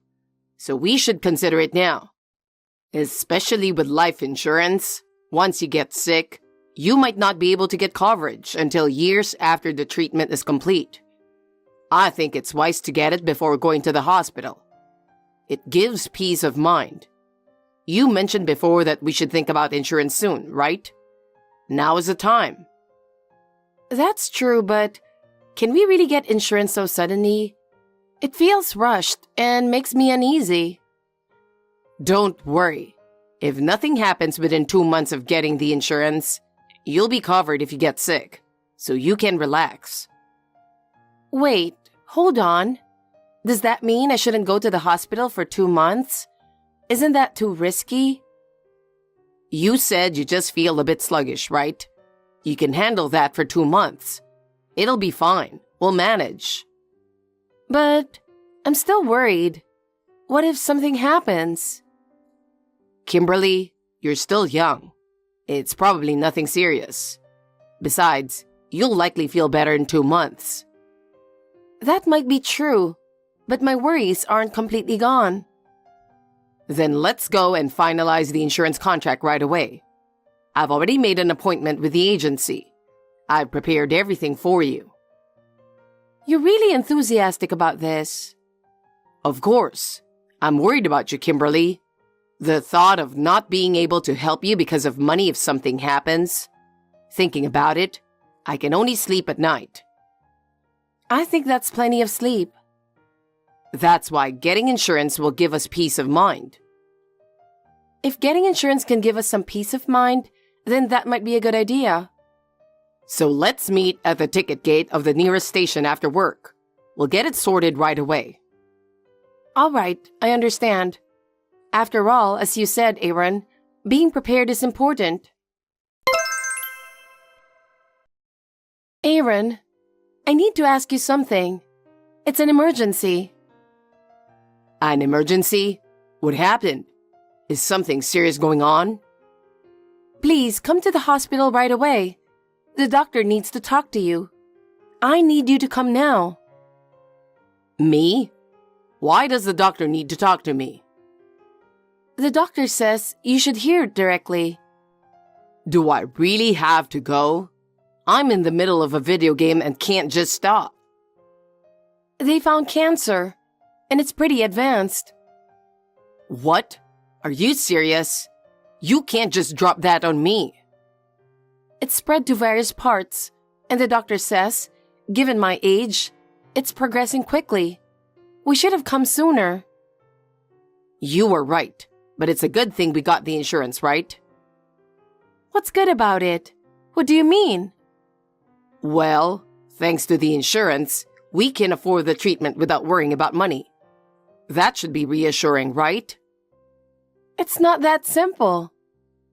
So we should consider it now. Especially with life insurance, once you get sick, you might not be able to get coverage until years after the treatment is complete. I think it's wise to get it before going to the hospital. It gives peace of mind. You mentioned before that we should think about insurance soon, right? Now is the time. That's true, but can we really get insurance so suddenly? It feels rushed and makes me uneasy. Don't worry. If nothing happens within 2 months of getting the insurance, you'll be covered if you get sick, so you can relax. Wait, hold on. Does that mean I shouldn't go to the hospital for 2 months? Isn't that too risky? You said you just feel a bit sluggish, right? You can handle that for 2 months. It'll be fine. We'll manage. But I'm still worried. What if something happens? Kimberly, you're still young. It's probably nothing serious. Besides, you'll likely feel better in 2 months. That might be true, but my worries aren't completely gone. Then let's go and finalize the insurance contract right away. I've already made an appointment with the agency. I've prepared everything for you. You're really enthusiastic about this. Of course. I'm worried about you, Kimberly. The thought of not being able to help you because of money if something happens. Thinking about it, I can only sleep at night. I think that's plenty of sleep. That's why getting insurance will give us peace of mind. If getting insurance can give us some peace of mind, then that might be a good idea. So let's meet at the ticket gate of the nearest station after work. We'll get it sorted right away. All right, I understand. After all, as you said, Aaron, being prepared is important. Aaron, I need to ask you something. It's an emergency. An emergency? What happened? Is something serious going on? Please come to the hospital right away. The doctor needs to talk to you. I need you to come now. Me? Why does the doctor need to talk to me? The doctor says you should hear it directly. Do I really have to go? I'm in the middle of a video game and can't just stop. They found cancer, and it's pretty advanced. What? Are you serious? You can't just drop that on me. It's spread to various parts, and the doctor says, given my age, it's progressing quickly. We should have come sooner. You were right, but it's a good thing we got the insurance, right? What's good about it? What do you mean? Well, thanks to the insurance, we can afford the treatment without worrying about money. That should be reassuring, right? It's not that simple.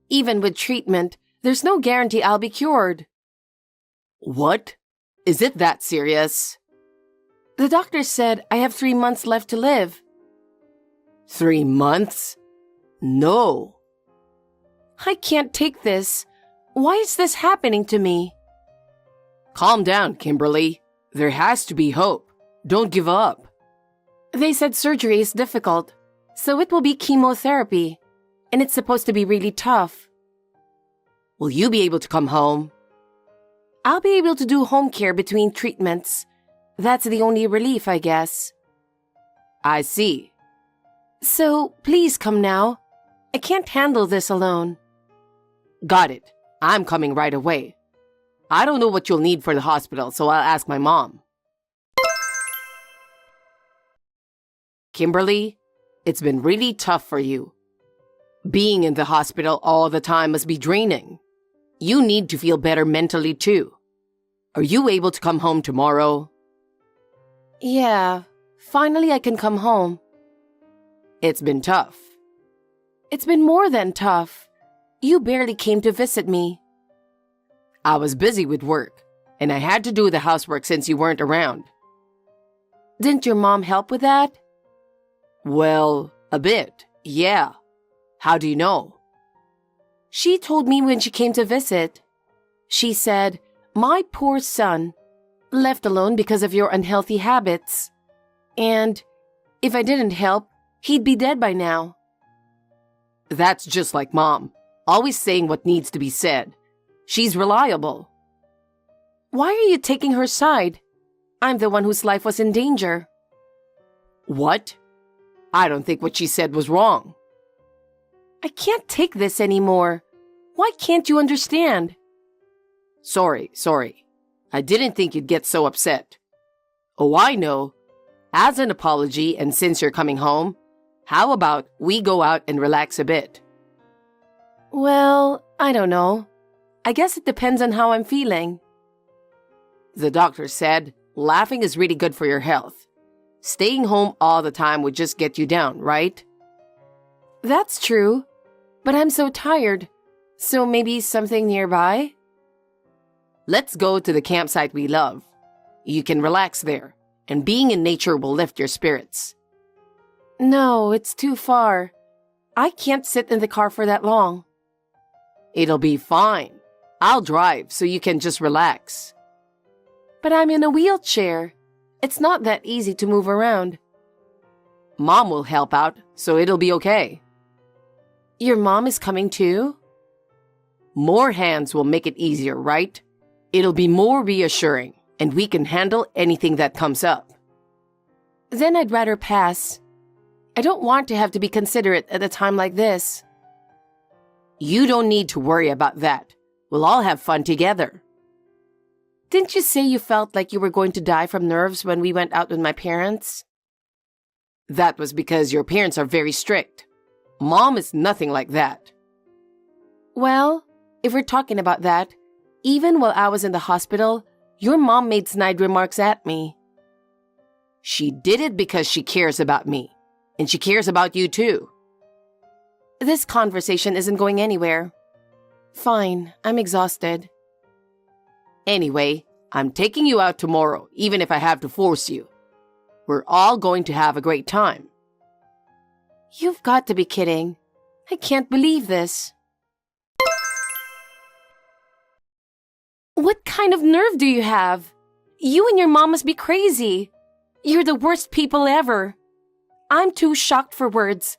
Even with treatment, there's no guarantee I'll be cured. What? Is it that serious? The doctor said I have 3 months left to live. 3 months? No. I can't take this. Why is this happening to me? Calm down, Kimberly. There has to be hope. Don't give up. They said surgery is difficult, so it will be chemotherapy, and it's supposed to be really tough. Will you be able to come home? I'll be able to do home care between treatments. That's the only relief, I guess. I see. So, please come now. I can't handle this alone. Got it. I'm coming right away. I don't know what you'll need for the hospital, so I'll ask my mom. Kimberly, it's been really tough for you. Being in the hospital all the time must be draining. You need to feel better mentally too. Are you able to come home tomorrow? Yeah, finally I can come home. It's been tough. It's been more than tough. You barely came to visit me. I was busy with work, and I had to do the housework since you weren't around. Didn't your mom help with that? Well, a bit, yeah. How do you know? She told me when she came to visit. She said, "My poor son, left alone because of your unhealthy habits. And if I didn't help, he'd be dead by now." That's just like Mom, always saying what needs to be said. She's reliable. Why are you taking her side? I'm the one whose life was in danger. What? I don't think what she said was wrong. I can't take this anymore. Why can't you understand? Sorry. I didn't think you'd get so upset. Oh, I know. As an apology, and since you're coming home, how about we go out and relax a bit? Well, I don't know. I guess it depends on how I'm feeling. The doctor said laughing is really good for your health. Staying home all the time would just get you down, right? That's true, but I'm so tired. So maybe something nearby? Let's go to the campsite we love. You can relax there, and being in nature will lift your spirits. No, it's too far. I can't sit in the car for that long. It'll be fine. I'll drive so you can just relax. But I'm in a wheelchair. It's not that easy to move around. Mom will help out, so it'll be okay. Your mom is coming too? More hands will make it easier, right? It'll be more reassuring, and we can handle anything that comes up. Then I'd rather pass. I don't want to have to be considerate at a time like this. You don't need to worry about that. We'll all have fun together. Didn't you say you felt like you were going to die from nerves when we went out with my parents? That was because your parents are very strict. Mom is nothing like that. Well, if we're talking about that, even while I was in the hospital, your mom made snide remarks at me. She did it because she cares about me, and she cares about you too. This conversation isn't going anywhere. Fine, I'm exhausted. Anyway, I'm taking you out tomorrow, even if I have to force you. We're all going to have a great time. You've got to be kidding. I can't believe this. What kind of nerve do you have? You and your mom must be crazy. You're the worst people ever. I'm too shocked for words.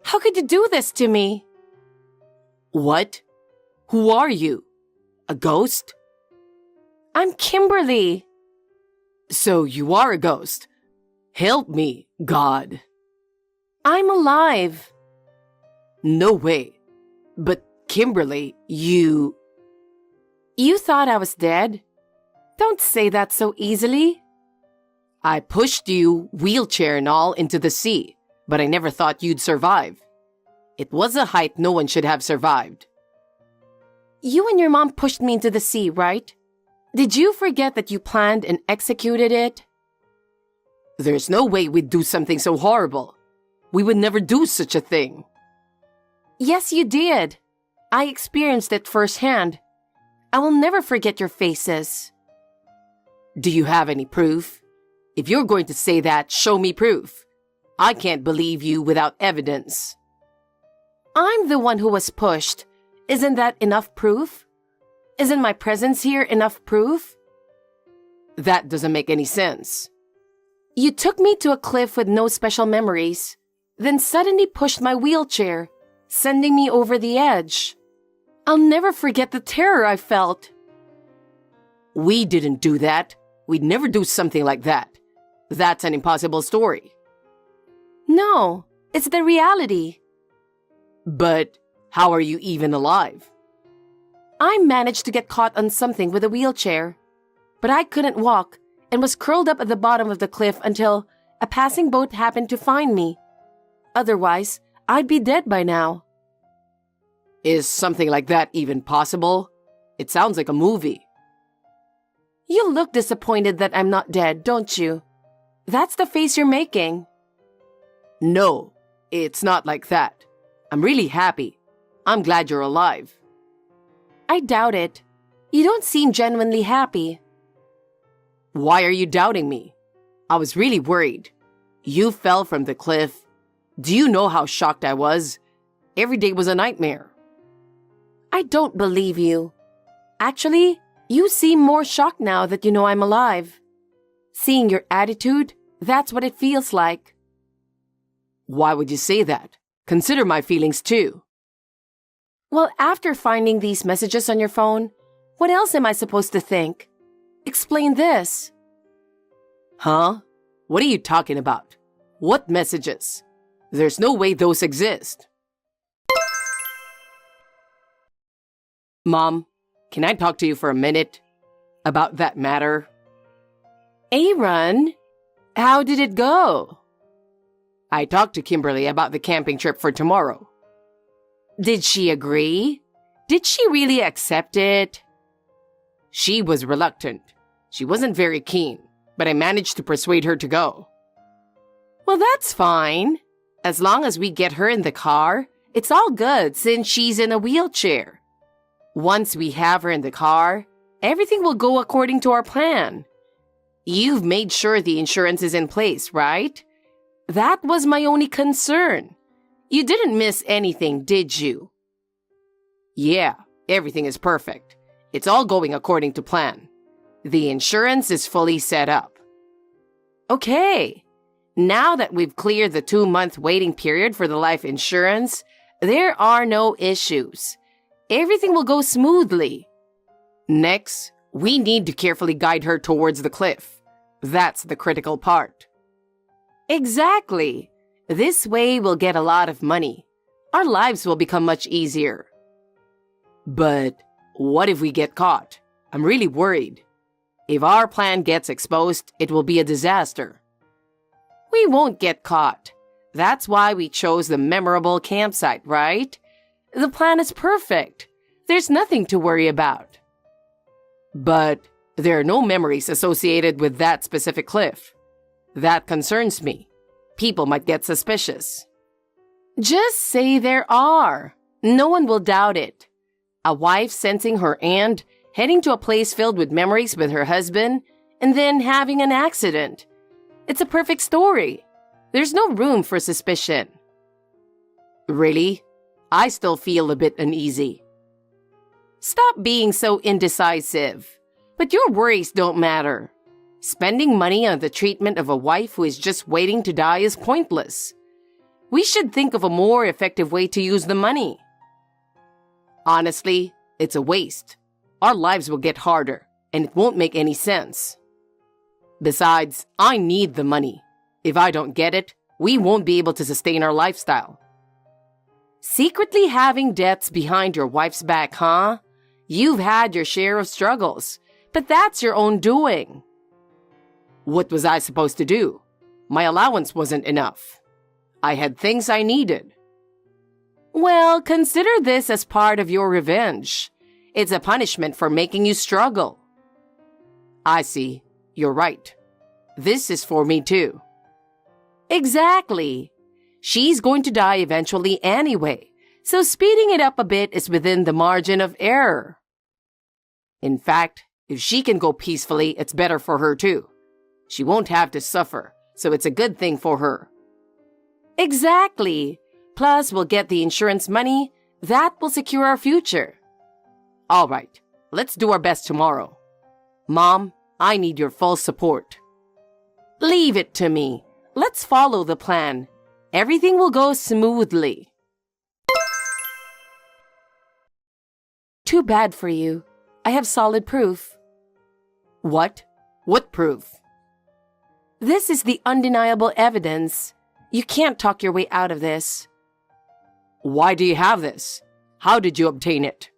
How could you do this to me? What? Who are you? A ghost? I'm Kimberly. So you are a ghost. Help me, God. I'm alive. No way. But Kimberly, you... You thought I was dead? Don't say that so easily. I pushed you, wheelchair and all, into the sea, but I never thought you'd survive. It was a height no one should have survived. You and your mom pushed me into the sea, right? Did you forget that you planned and executed it? There's no way we'd do something so horrible. We would never do such a thing. Yes, you did. I experienced it firsthand. I will never forget your faces. Do you have any proof? If you're going to say that, show me proof. I can't believe you without evidence. I'm the one who was pushed. Isn't that enough proof? Isn't my presence here enough proof? That doesn't make any sense. You took me to a cliff with no special memories, then suddenly pushed my wheelchair, sending me over the edge. I'll never forget the terror I felt. We didn't do that. We'd never do something like that. That's an impossible story. No, it's the reality. But how are you even alive? I managed to get caught on something with a wheelchair, but I couldn't walk and was curled up at the bottom of the cliff until a passing boat happened to find me. Otherwise, I'd be dead by now. Is something like that even possible? It sounds like a movie. You look disappointed that I'm not dead, don't you? That's the face you're making. No, it's not like that. I'm really happy. I'm glad you're alive. I doubt it. You don't seem genuinely happy. Why are you doubting me? I was really worried. You fell from the cliff. Do you know how shocked I was? Every day was a nightmare. I don't believe you. Actually, you seem more shocked now that you know I'm alive. Seeing your attitude, that's what it feels like. Why would you say that? Consider my feelings too. Well, after finding these messages on your phone, what else am I supposed to think? Explain this. Huh? What are you talking about? What messages? There's no way those exist. Mom, can I talk to you for a minute about that matter? Aaron, how did it go? I talked to Kimberly about the camping trip for tomorrow. Did she agree? Did she really accept it? She was reluctant. She wasn't very keen, but I managed to persuade her to go. Well, that's fine. As long as we get her in the car, it's all good since she's in a wheelchair. Once we have her in the car, everything will go according to our plan. You've made sure the insurance is in place, right? That was my only concern. You didn't miss anything, did you? Yeah, everything is perfect. It's all going according to plan. The insurance is fully set up. Okay. Now that we've cleared the 2-month waiting period for the life insurance, there are no issues. Everything will go smoothly. Next, we need to carefully guide her towards the cliff. That's the critical part. Exactly. This way we'll get a lot of money. Our lives will become much easier. But what if we get caught? I'm really worried. If our plan gets exposed, it will be a disaster. We won't get caught. That's why we chose the memorable campsite, right? The plan is perfect. There's nothing to worry about. But there are no memories associated with that specific cliff. That concerns me. People might get suspicious. Just say there are. No one will doubt it. A wife sensing her aunt, heading to a place filled with memories with her husband, and then having an accident. It's a perfect story. There's no room for suspicion. Really? I still feel a bit uneasy. Stop being so indecisive. But your worries don't matter. Spending money on the treatment of a wife who is just waiting to die is pointless. We should think of a more effective way to use the money. Honestly, it's a waste. Our lives will get harder, and it won't make any sense. Besides, I need the money. If I don't get it, we won't be able to sustain our lifestyle. Secretly having debts behind your wife's back, huh? You've had your share of struggles, but that's your own doing. What was I supposed to do? My allowance wasn't enough. I had things I needed. Well, consider this as part of your revenge. It's a punishment for making you struggle. I see. You're right. This is for me too. Exactly. She's going to die eventually anyway, so speeding it up a bit is within the margin of error. In fact, if she can go peacefully, it's better for her too. She won't have to suffer, so it's a good thing for her. Exactly. Plus, we'll get the insurance money. That will secure our future. All right, let's do our best tomorrow. Mom, I need your full support. Leave it to me. Let's follow the plan. Everything will go smoothly. Too bad for you. I have solid proof. What? What proof? This is the undeniable evidence. You can't talk your way out of this. Why do you have this? How did you obtain it?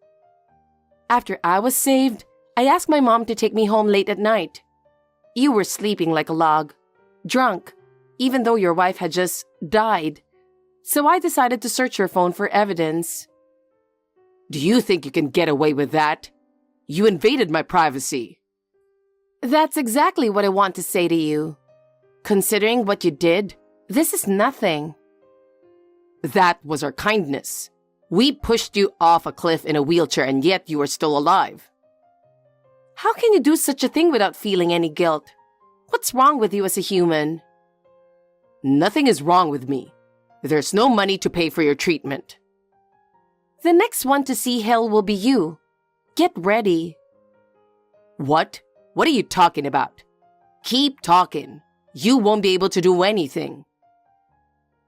After I was saved, I asked my mom to take me home late at night. You were sleeping like a log, drunk, even though your wife had just died. So I decided to search your phone for evidence. Do you think you can get away with that? You invaded my privacy. That's exactly what I want to say to you. Considering what you did, this is nothing. That was our kindness. We pushed you off a cliff in a wheelchair and yet you are still alive. How can you do such a thing without feeling any guilt? What's wrong with you as a human? Nothing is wrong with me. There's no money to pay for your treatment. The next one to see hell will be you. Get ready. What? What are you talking about? Keep talking. You won't be able to do anything.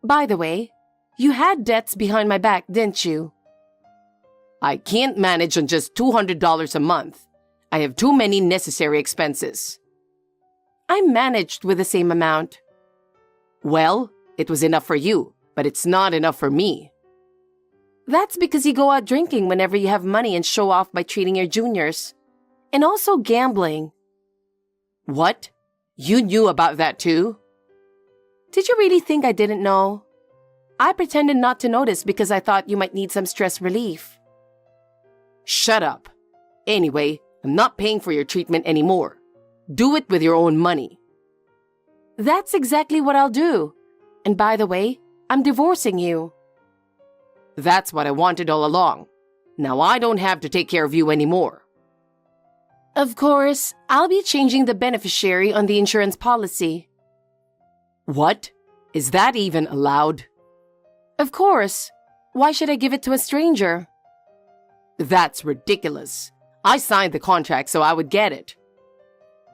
By the way, you had debts behind my back, didn't you? I can't manage on just $200 a month. I have too many necessary expenses. I managed with the same amount. Well, it was enough for you, but it's not enough for me. That's because you go out drinking whenever you have money and show off by treating your juniors. And also gambling. What? You knew about that too? Did you really think I didn't know? I pretended not to notice because I thought you might need some stress relief. Shut up. Anyway, I'm not paying for your treatment anymore. Do it with your own money. That's exactly what I'll do. And by the way, I'm divorcing you. That's what I wanted all along. Now I don't have to take care of you anymore. Of course, I'll be changing the beneficiary on the insurance policy. What? Is that even allowed? Of course. Why should I give it to a stranger? That's ridiculous. I signed the contract so I would get it.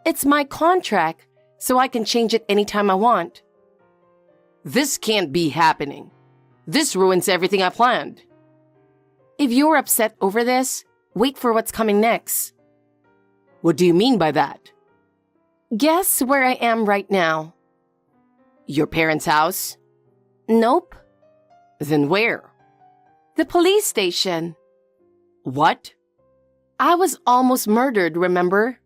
It's my contract, so I can change it anytime I want. This can't be happening. This ruins everything I planned. If you're upset over this, wait for what's coming next. What do you mean by that? Guess where I am right now. Your parents' house? Nope. Then where? The police station. What? I was almost murdered, remember?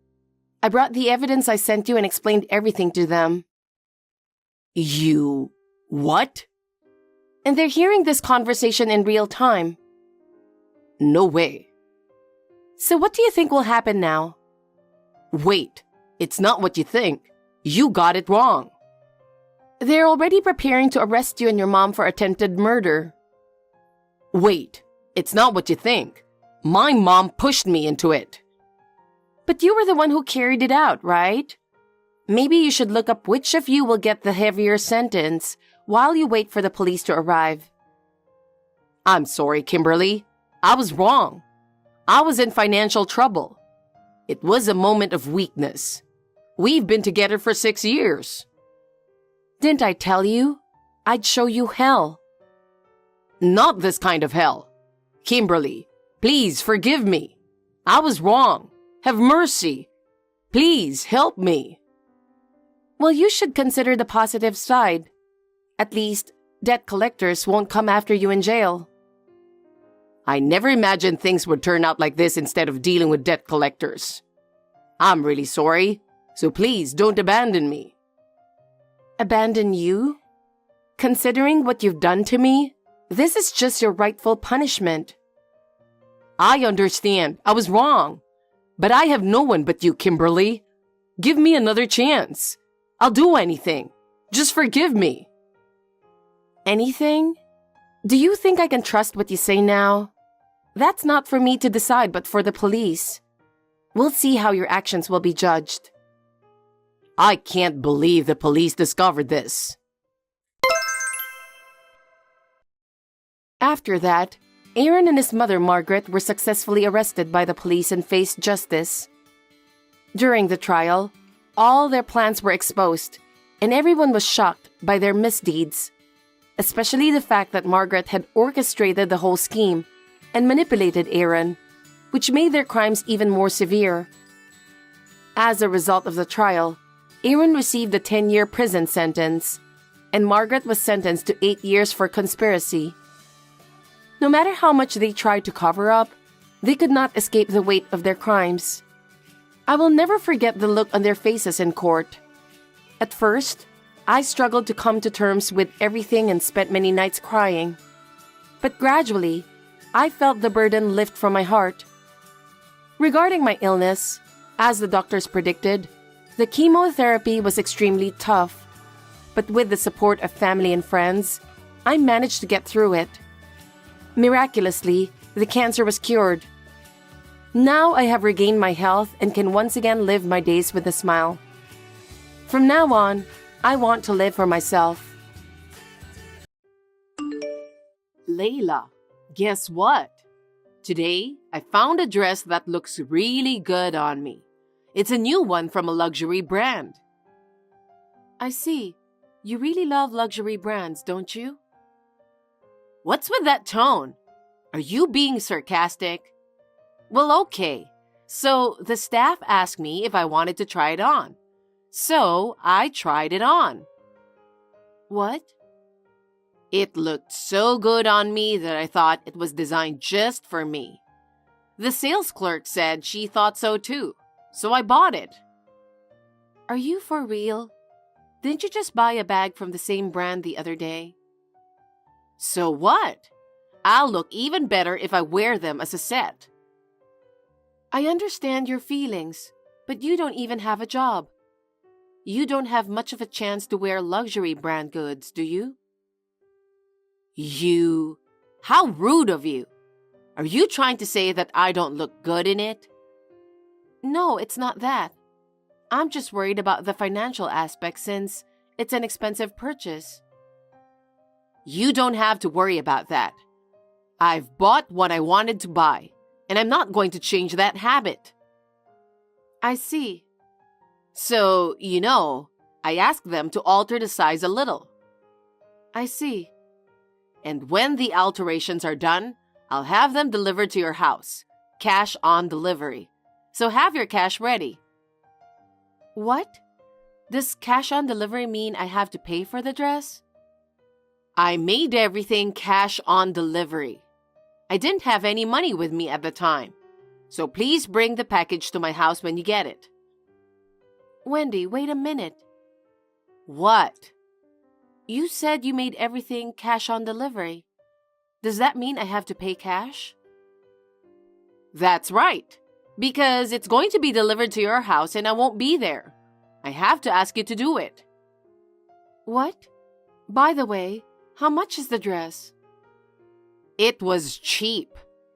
I brought the evidence I sent you and explained everything to them. You... what? And they're hearing this conversation in real time. No way. So what do you think will happen now? Wait, it's not what you think. You got it wrong. They're already preparing to arrest you and your mom for attempted murder. Wait, it's not what you think. My mom pushed me into it. But you were the one who carried it out, right? Maybe you should look up which of you will get the heavier sentence while you wait for the police to arrive. I'm sorry, Kimberly. I was wrong. I was in financial trouble. It was a moment of weakness. We've been together for 6 years. Didn't I tell you? I'd show you hell. Not this kind of hell. Kimberly, please forgive me. I was wrong. Have mercy. Please help me. Well, you should consider the positive side. At least, debt collectors won't come after you in jail. I never imagined things would turn out like this instead of dealing with debt collectors. I'm really sorry, so please don't abandon me. Abandon you? Considering what you've done to me, this is just your rightful punishment. I understand. I was wrong. But I have no one but you, Kimberly. Give me another chance. I'll do anything. Just forgive me. Anything? Do you think I can trust what you say now? That's not for me to decide, but for the police. We'll see how your actions will be judged. I can't believe the police discovered this. After that, Aaron and his mother Margaret were successfully arrested by the police and faced justice. During the trial, all their plans were exposed, and everyone was shocked by their misdeeds, especially the fact that Margaret had orchestrated the whole scheme and manipulated Aaron, which made their crimes even more severe. As a result of the trial, Aaron received a 10-year prison sentence, and Margaret was sentenced to 8 years for conspiracy. No matter how much they tried to cover up, they could not escape the weight of their crimes. I will never forget the look on their faces in court. At first, I struggled to come to terms with everything and spent many nights crying. But gradually, I felt the burden lift from my heart. Regarding my illness, as the doctors predicted, the chemotherapy was extremely tough. But with the support of family and friends, I managed to get through it. Miraculously, the cancer was cured. Now I have regained my health and can once again live my days with a smile. From now on, I want to live for myself. Layla, guess what? Today, I found a dress that looks really good on me. It's a new one from a luxury brand. I see. You really love luxury brands, don't you? What's with that tone? Are you being sarcastic? Well, okay. So, the staff asked me if I wanted to try it on. So, I tried it on. What? It looked so good on me that I thought it was designed just for me. The sales clerk said she thought so too, so I bought it. Are you for real? Didn't you just buy a bag from the same brand the other day? So what? I'll look even better if I wear them as a set. I understand your feelings, but you don't even have a job. You don't have much of a chance to wear luxury brand goods, do you? You? How rude of you! Are you trying to say that I don't look good in it? No, it's not that. I'm just worried about the financial aspect since it's an expensive purchase. You don't have to worry about that. I've bought what I wanted to buy, and I'm not going to change that habit. I see. So, I asked them to alter the size a little. I see. And when the alterations are done, I'll have them delivered to your house, cash on delivery. So have your cash ready. What? Does cash on delivery mean I have to pay for the dress? I made everything cash on delivery. I didn't have any money with me at the time. So please bring the package to my house when you get it. Wendy, wait a minute. What? You said you made everything cash on delivery. Does that mean I have to pay cash? That's right. Because it's going to be delivered to your house and I won't be there. I have to ask you to do it. What? By the way, how much is the dress? It was cheap.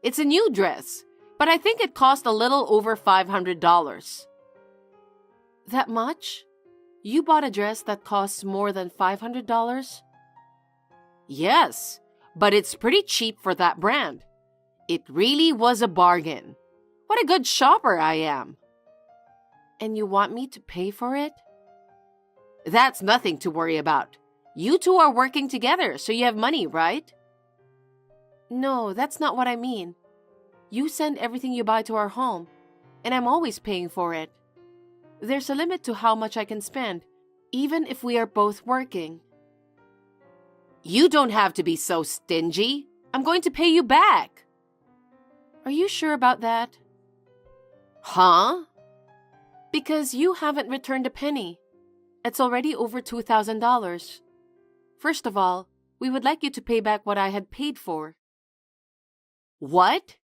It's a new dress, but I think it cost a little over $500. That much? You bought a dress that costs more than $500? Yes, but it's pretty cheap for that brand. It really was a bargain. What a good shopper I am. And you want me to pay for it? That's nothing to worry about. You two are working together, so you have money, right? No, that's not what I mean. You send everything you buy to our home, and I'm always paying for it. There's a limit to how much I can spend, even if we are both working. You don't have to be so stingy. I'm going to pay you back. Are you sure about that? Huh? Because you haven't returned a penny. It's already over $2,000. First of all, we would like you to pay back what I had paid for. What?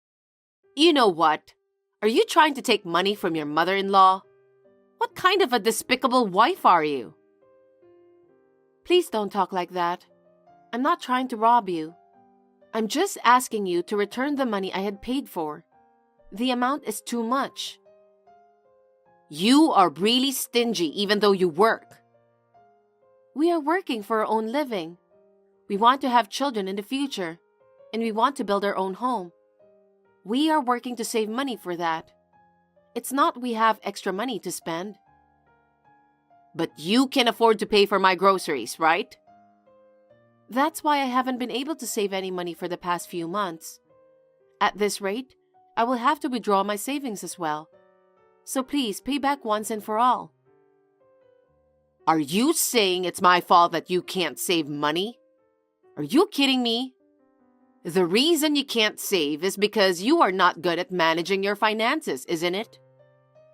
You know what? Are you trying to take money from your mother-in-law? What kind of a despicable wife are you? Please don't talk like that. I'm not trying to rob you. I'm just asking you to return the money I had paid for. The amount is too much. You are really stingy even though you work. We are working for our own living. We want to have children in the future. and we want to build our own home. We are working to save money for that. It's not we have extra money to spend. But you can afford to pay for my groceries, right? That's why I haven't been able to save any money for the past few months. At this rate, I will have to withdraw my savings as well. So please pay back once and for all. Are you saying it's my fault that you can't save money? Are you kidding me? The reason you can't save is because you are not good at managing your finances, isn't it?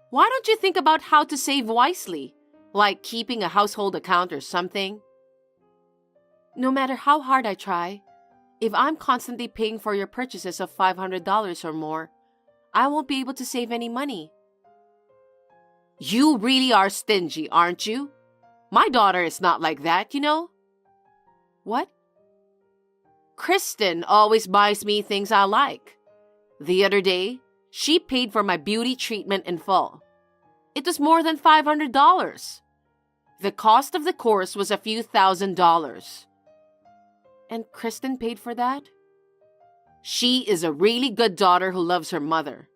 Why don't you think about how to save wisely, like keeping a household account or something? No matter how hard I try, if I'm constantly paying for your purchases of $500 or more, I won't be able to save any money. You really are stingy, aren't you? My daughter is not like that, you know? What? Kristen always buys me things I like. The other day, she paid for my beauty treatment in full. It was more than $500. The cost of the course was a few $1,000s. And Kristen paid for that? She is a really good daughter who loves her mother.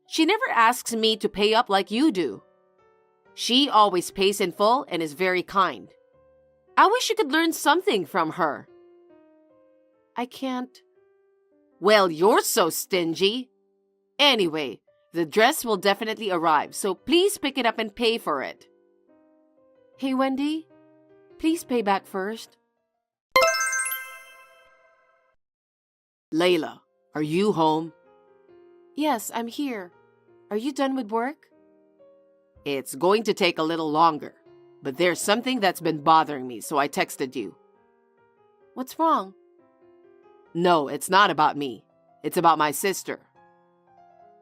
She never asks me to pay up like you do. She always pays in full and is very kind. I wish you could learn something from her. I can't. Well, you're so stingy. Anyway, the dress will definitely arrive, so please pick it up and pay for it. Hey, Wendy, please pay back first. Layla, are you home? Yes, I'm here. Are you done with work? It's going to take a little longer, but there's something that's been bothering me, so I texted you. What's wrong? No, it's not about me. It's about my sister.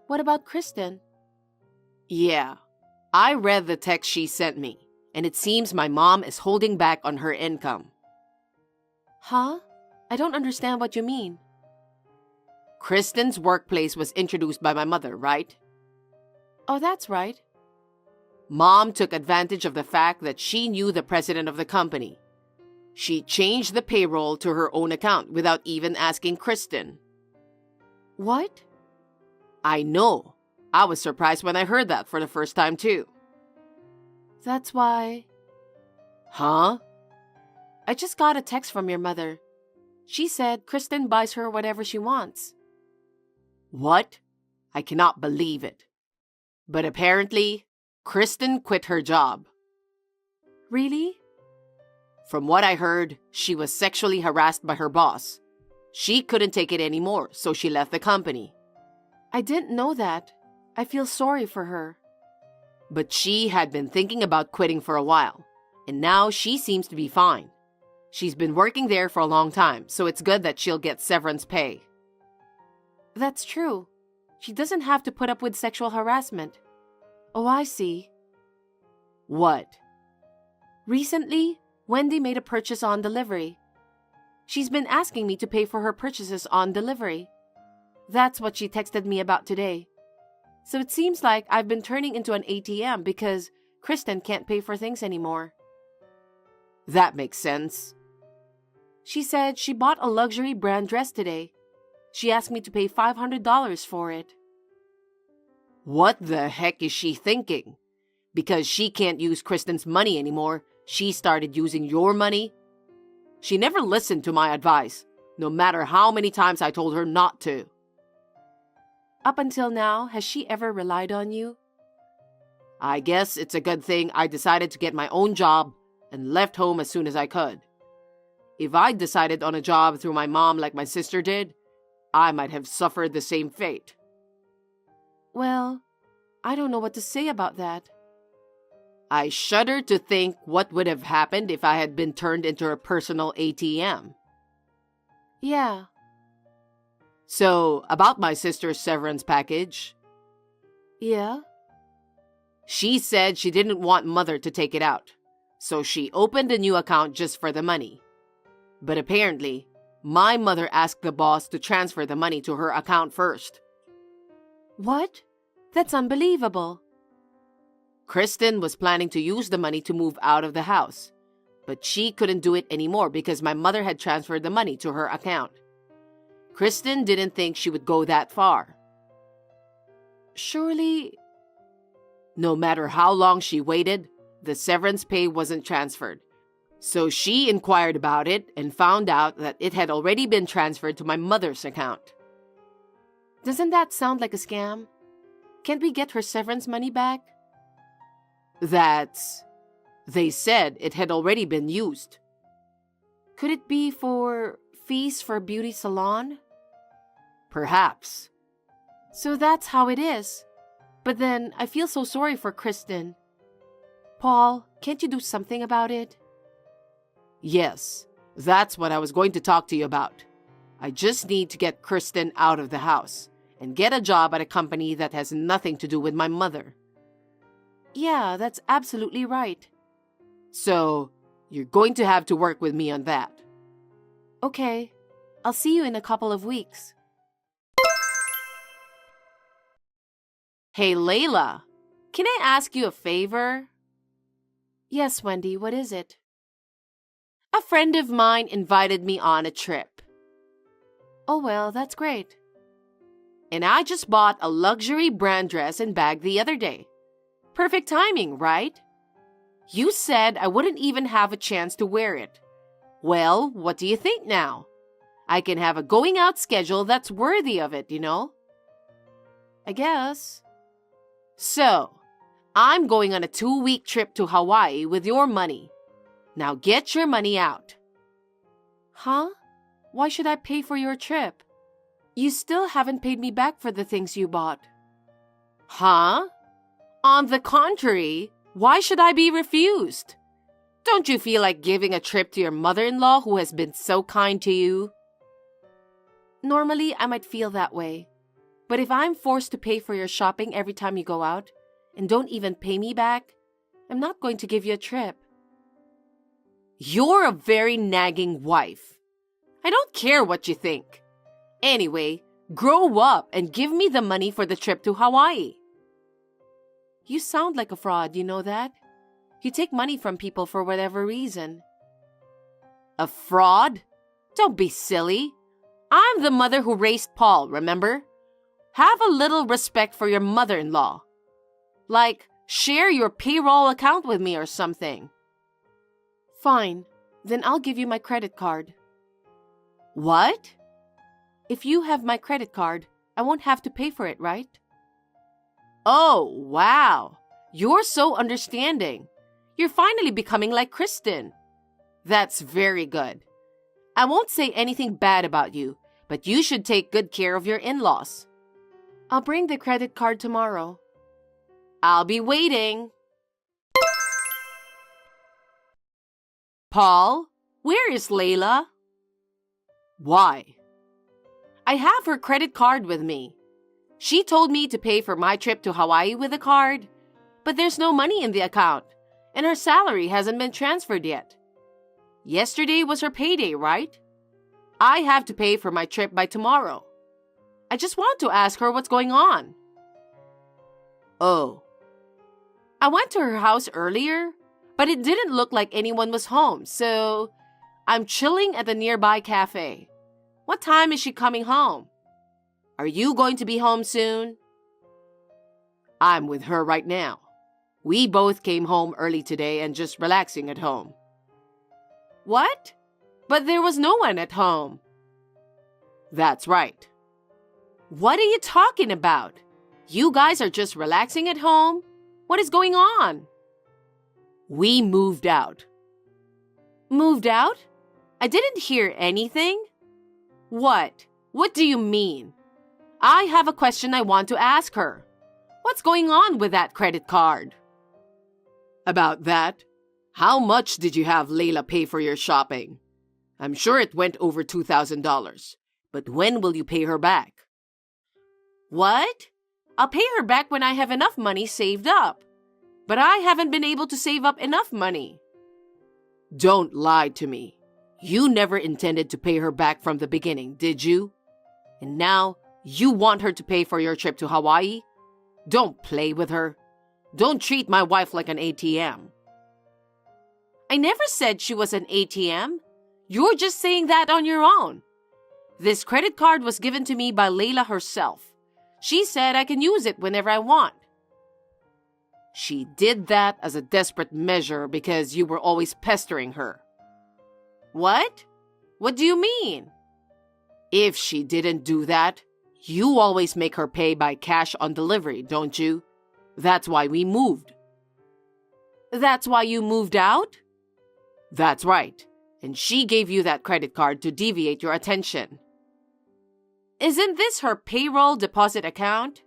What about Kristen? Yeah, I read the text she sent me, and it seems my mom is holding back on her income. Huh? I don't understand what you mean. Kristen's workplace was introduced by my mother, right? Oh, that's right. Mom took advantage of the fact that she knew the president of the company. She changed the payroll to her own account without even asking Kristen. What? I know. I was surprised when I heard that for the first time too. That's why... Huh? I just got a text from your mother. She said Kristen buys her whatever she wants. What? I cannot believe it. But apparently, Kristen quit her job. Really? From what I heard, she was sexually harassed by her boss. She couldn't take it anymore, so she left the company. I didn't know that. I feel sorry for her. But she had been thinking about quitting for a while, and now she seems to be fine. She's been working there for a long time, so it's good that she'll get severance pay. That's true. She doesn't have to put up with sexual harassment. Oh, I see. What? Recently, Wendy made a purchase on delivery. She's been asking me to pay for her purchases on delivery. That's what she texted me about today. So it seems like I've been turning into an ATM because Kristen can't pay for things anymore. That makes sense. She said she bought a luxury brand dress today. She asked me to pay $500 for it. What the heck is she thinking? Because she can't use Kristen's money anymore, she started using your money? She never listened to my advice, no matter how many times I told her not to. Up until now, has she ever relied on you? I guess it's a good thing I decided to get my own job and left home as soon as I could. If I'd decided on a job through my mom like my sister did, I might have suffered the same fate. Well, I don't know what to say about that. I shudder to think what would have happened if I had been turned into a personal ATM. Yeah. So, about my sister's severance package. Yeah? She said she didn't want Mother to take it out, so she opened a new account just for the money. But apparently, my mother asked the boss to transfer the money to her account first. What? That's unbelievable. Kristen was planning to use the money to move out of the house, but she couldn't do it anymore because my mother had transferred the money to her account. Kristen didn't think she would go that far. Surely... No matter how long she waited, the severance pay wasn't transferred. So she inquired about it and found out that it had already been transferred to my mother's account. Doesn't that sound like a scam? Can't we get her severance money back? They said it had already been used. Could it be for fees for a beauty salon? Perhaps. So that's how it is. But then I feel so sorry for Kristen. Paul, can't you do something about it? Yes, that's what I was going to talk to you about. I just need to get Kristen out of the house and get a job at a company that has nothing to do with my mother. Yeah, that's absolutely right. So, you're going to have to work with me on that. Okay, I'll see you in a couple of weeks. Hey, Layla, can I ask you a favor? Yes, Wendy, what is it? A friend of mine invited me on a trip. Oh, well, that's great. And I just bought a luxury brand dress and bag the other day. Perfect timing, right? You said I wouldn't even have a chance to wear it. Well, what do you think now? I can have a going out schedule that's worthy of it, you know? I guess. So, I'm going on a 2-week trip to Hawaii with your money. Now get your money out. Huh? Why should I pay for your trip? You still haven't paid me back for the things you bought. Huh? On the contrary, why should I be refused? Don't you feel like giving a trip to your mother-in-law who has been so kind to you? Normally, I might feel that way. But if I'm forced to pay for your shopping every time you go out and don't even pay me back, I'm not going to give you a trip. You're a very nagging wife. I don't care what you think. Anyway, grow up and give me the money for the trip to Hawaii. You sound like a fraud, you know that? You take money from people for whatever reason. A fraud? Don't be silly. I'm the mother who raised Paul, remember? Have a little respect for your mother-in-law. Like, share your payroll account with me or something. Fine, then I'll give you my credit card. What? If you have my credit card, I won't have to pay for it, right? Oh, wow. You're so understanding. You're finally becoming like Kristen. That's very good. I won't say anything bad about you, but you should take good care of your in-laws. I'll bring the credit card tomorrow. I'll be waiting. Paul, where is Layla? Why? I have her credit card with me. She told me to pay for my trip to Hawaii with the card, but there's no money in the account, and her salary hasn't been transferred yet. Yesterday was her payday, right? I have to pay for my trip by tomorrow. I just want to ask her what's going on. Oh. I went to her house earlier, but it didn't look like anyone was home, so I'm chilling at the nearby cafe. What time is she coming home? Are you going to be home soon? I'm with her right now. We both came home early today and just relaxing at home. What? But there was no one at home. That's right. What are you talking about? You guys are just relaxing at home? What is going on? We moved out. Moved out? I didn't hear anything. What? What do you mean? I have a question I want to ask her. What's going on with that credit card? About that? How much did you have Layla pay for your shopping? I'm sure it went over $2,000. But when will you pay her back? What? I'll pay her back when I have enough money saved up. But I haven't been able to save up enough money. Don't lie to me. You never intended to pay her back from the beginning, did you? And now, you want her to pay for your trip to Hawaii? Don't play with her. Don't treat my wife like an ATM. I never said she was an ATM. You're just saying that on your own. This credit card was given to me by Layla herself. She said I can use it whenever I want. She did that as a desperate measure because you were always pestering her. What? What do you mean? If she didn't do that, you always make her pay by cash on delivery, don't you? That's why we moved. That's why you moved out? That's right. And she gave you that credit card to deviate your attention. Isn't this her payroll deposit account?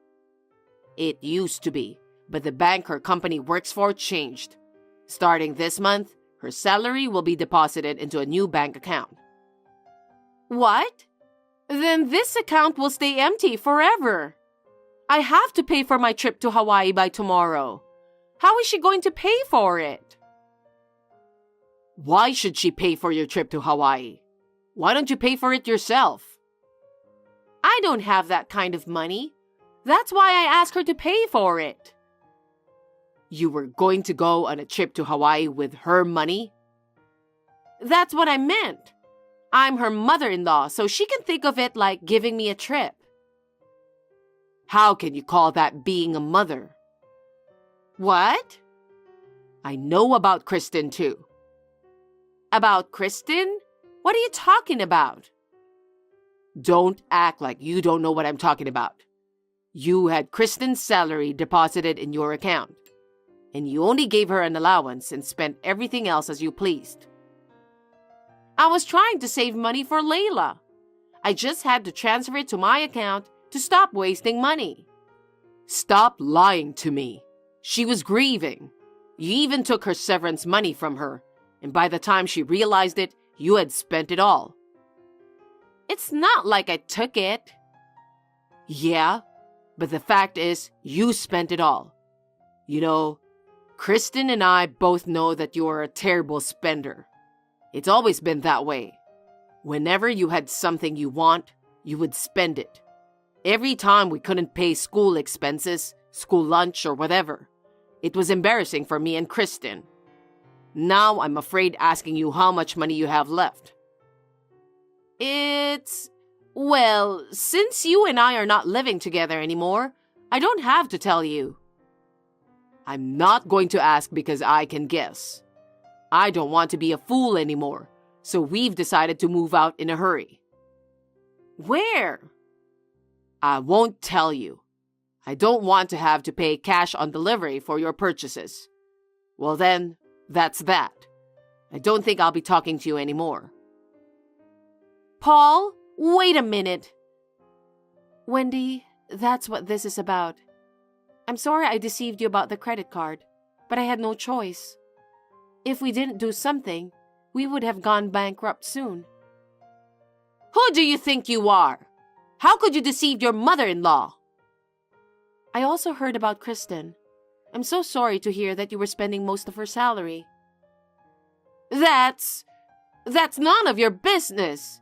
It used to be, but the bank her company works for changed. Starting this month, her salary will be deposited into a new bank account. What? Then this account will stay empty forever. I have to pay for my trip to Hawaii by tomorrow. How is she going to pay for it? Why should she pay for your trip to Hawaii? Why don't you pay for it yourself? I don't have that kind of money. That's why I asked her to pay for it. You were going to go on a trip to Hawaii with her money? That's what I meant. I'm her mother-in-law, so she can think of it like giving me a trip. How can you call that being a mother? What? I know about Kristen too. About Kristen? What are you talking about? Don't act like you don't know what I'm talking about. You had Kristen's salary deposited in your account, and you only gave her an allowance and spent everything else as you pleased. I was trying to save money for Layla. I just had to transfer it to my account to stop wasting money. Stop lying to me. She was grieving. You even took her severance money from her, and by the time she realized it, you had spent it all. It's not like I took it. Yeah, but the fact is, you spent it all. You know, Kristen and I both know that you are a terrible spender. It's always been that way. Whenever you had something you want, you would spend it. Every time we couldn't pay school expenses, school lunch, or whatever. It was embarrassing for me and Kristen. Now I'm afraid asking you how much money you have left. Well, since you and I are not living together anymore, I don't have to tell you. I'm not going to ask because I can guess. I don't want to be a fool anymore, so we've decided to move out in a hurry. Where? I won't tell you. I don't want to have to pay cash on delivery for your purchases. Well then, that's that. I don't think I'll be talking to you anymore. Paul, wait a minute. Wendy, that's what this is about. I'm sorry I deceived you about the credit card, but I had no choice. If we didn't do something, we would have gone bankrupt soon. Who do you think you are? How could you deceive your mother-in-law? I also heard about Kristen. I'm so sorry to hear that you were spending most of her salary. That's none of your business.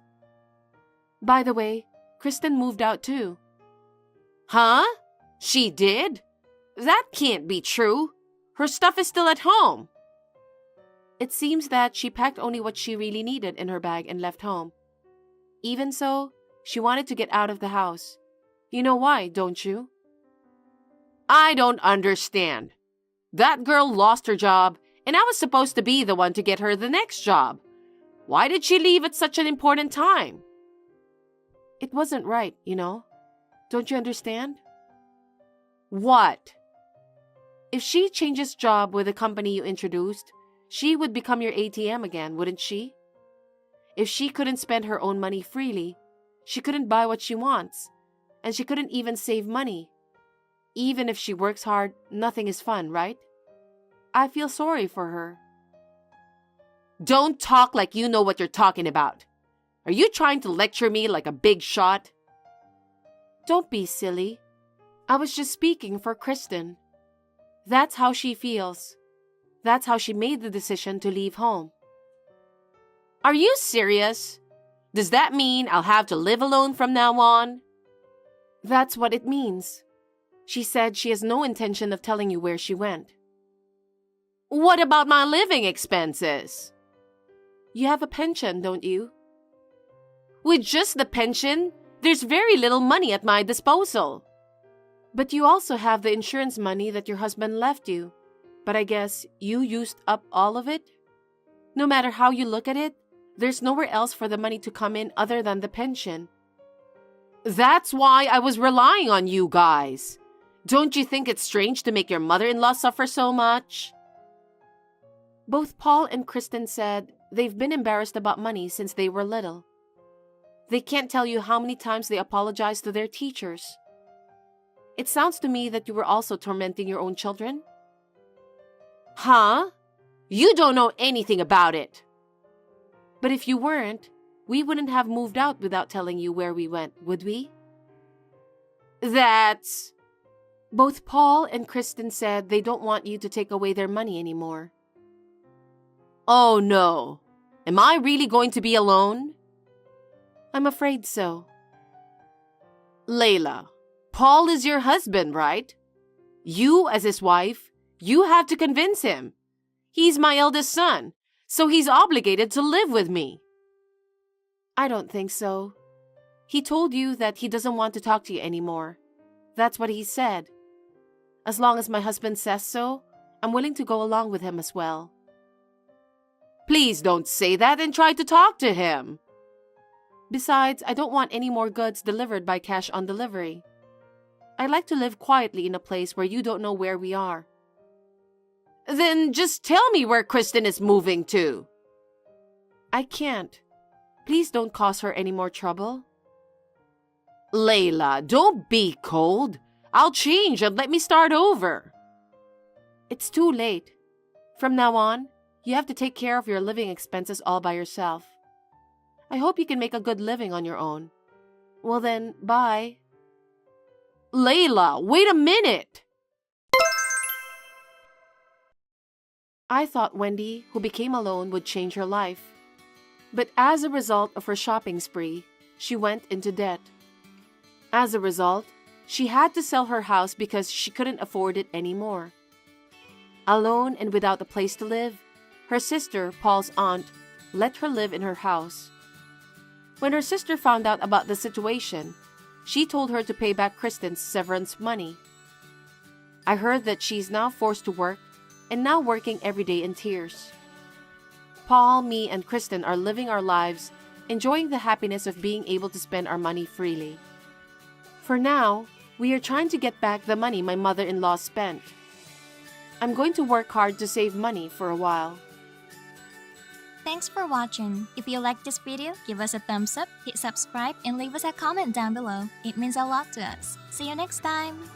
By the way, Kristen moved out too. Huh? She did? That can't be true. Her stuff is still at home. It seems that she packed only what she really needed in her bag and left home. Even so, she wanted to get out of the house. You know why, don't you? I don't understand. That girl lost her job, and I was supposed to be the one to get her the next job. Why did she leave at such an important time? It wasn't right, you know. Don't you understand? What? If she changes job with the company you introduced, she would become your ATM again, wouldn't she? If she couldn't spend her own money freely, she couldn't buy what she wants, and she couldn't even save money. Even if she works hard, nothing is fun, right? I feel sorry for her. Don't talk like you know what you're talking about. Are you trying to lecture me like a big shot? Don't be silly. I was just speaking for Kristen. That's how she feels. That's how she made the decision to leave home. Are you serious? Does that mean I'll have to live alone from now on? That's what it means. She said she has no intention of telling you where she went. What about my living expenses? You have a pension, don't you? With just the pension, there's very little money at my disposal. But you also have the insurance money that your husband left you. But I guess you used up all of it? No matter how you look at it, there's nowhere else for the money to come in other than the pension. That's why I was relying on you guys. Don't you think it's strange to make your mother-in-law suffer so much? Both Paul and Kristen said they've been embarrassed about money since they were little. They can't tell you how many times they apologized to their teachers. It sounds to me that you were also tormenting your own children. Huh? You don't know anything about it. But if you weren't, we wouldn't have moved out without telling you where we went, would we? That's... Both Paul and Kristen said they don't want you to take away their money anymore. Oh no. Am I really going to be alone? I'm afraid so. Layla, Paul is your husband, right? You, as his wife, you have to convince him. He's my eldest son, so he's obligated to live with me. I don't think so. He told you that he doesn't want to talk to you anymore. That's what he said. As long as my husband says so, I'm willing to go along with him as well. Please don't say that and try to talk to him. Besides, I don't want any more goods delivered by cash on delivery. I like to live quietly in a place where you don't know where we are. Then just tell me where Kristen is moving to. I can't. Please don't cause her any more trouble. Layla, don't be cold. I'll change and let me start over. It's too late. From now on, you have to take care of your living expenses all by yourself. I hope you can make a good living on your own. Well then, bye. Layla, wait a minute! I thought Wendy, who became alone, would change her life. But as a result of her shopping spree, she went into debt. As a result, she had to sell her house because she couldn't afford it anymore. Alone and without a place to live, her sister, Paul's aunt, let her live in her house. When her sister found out about the situation, she told her to pay back Kristen's severance money. I heard that she's now forced to work and now working every day in tears. Paul, me, and Kristen are living our lives, enjoying the happiness of being able to spend our money freely. For now, we are trying to get back the money my mother-in-law spent. I'm going to work hard to save money for a while. Thanks for watching. If you like this video, give us a thumbs up, hit subscribe, and leave us a comment down below. It means a lot to us. See you next time!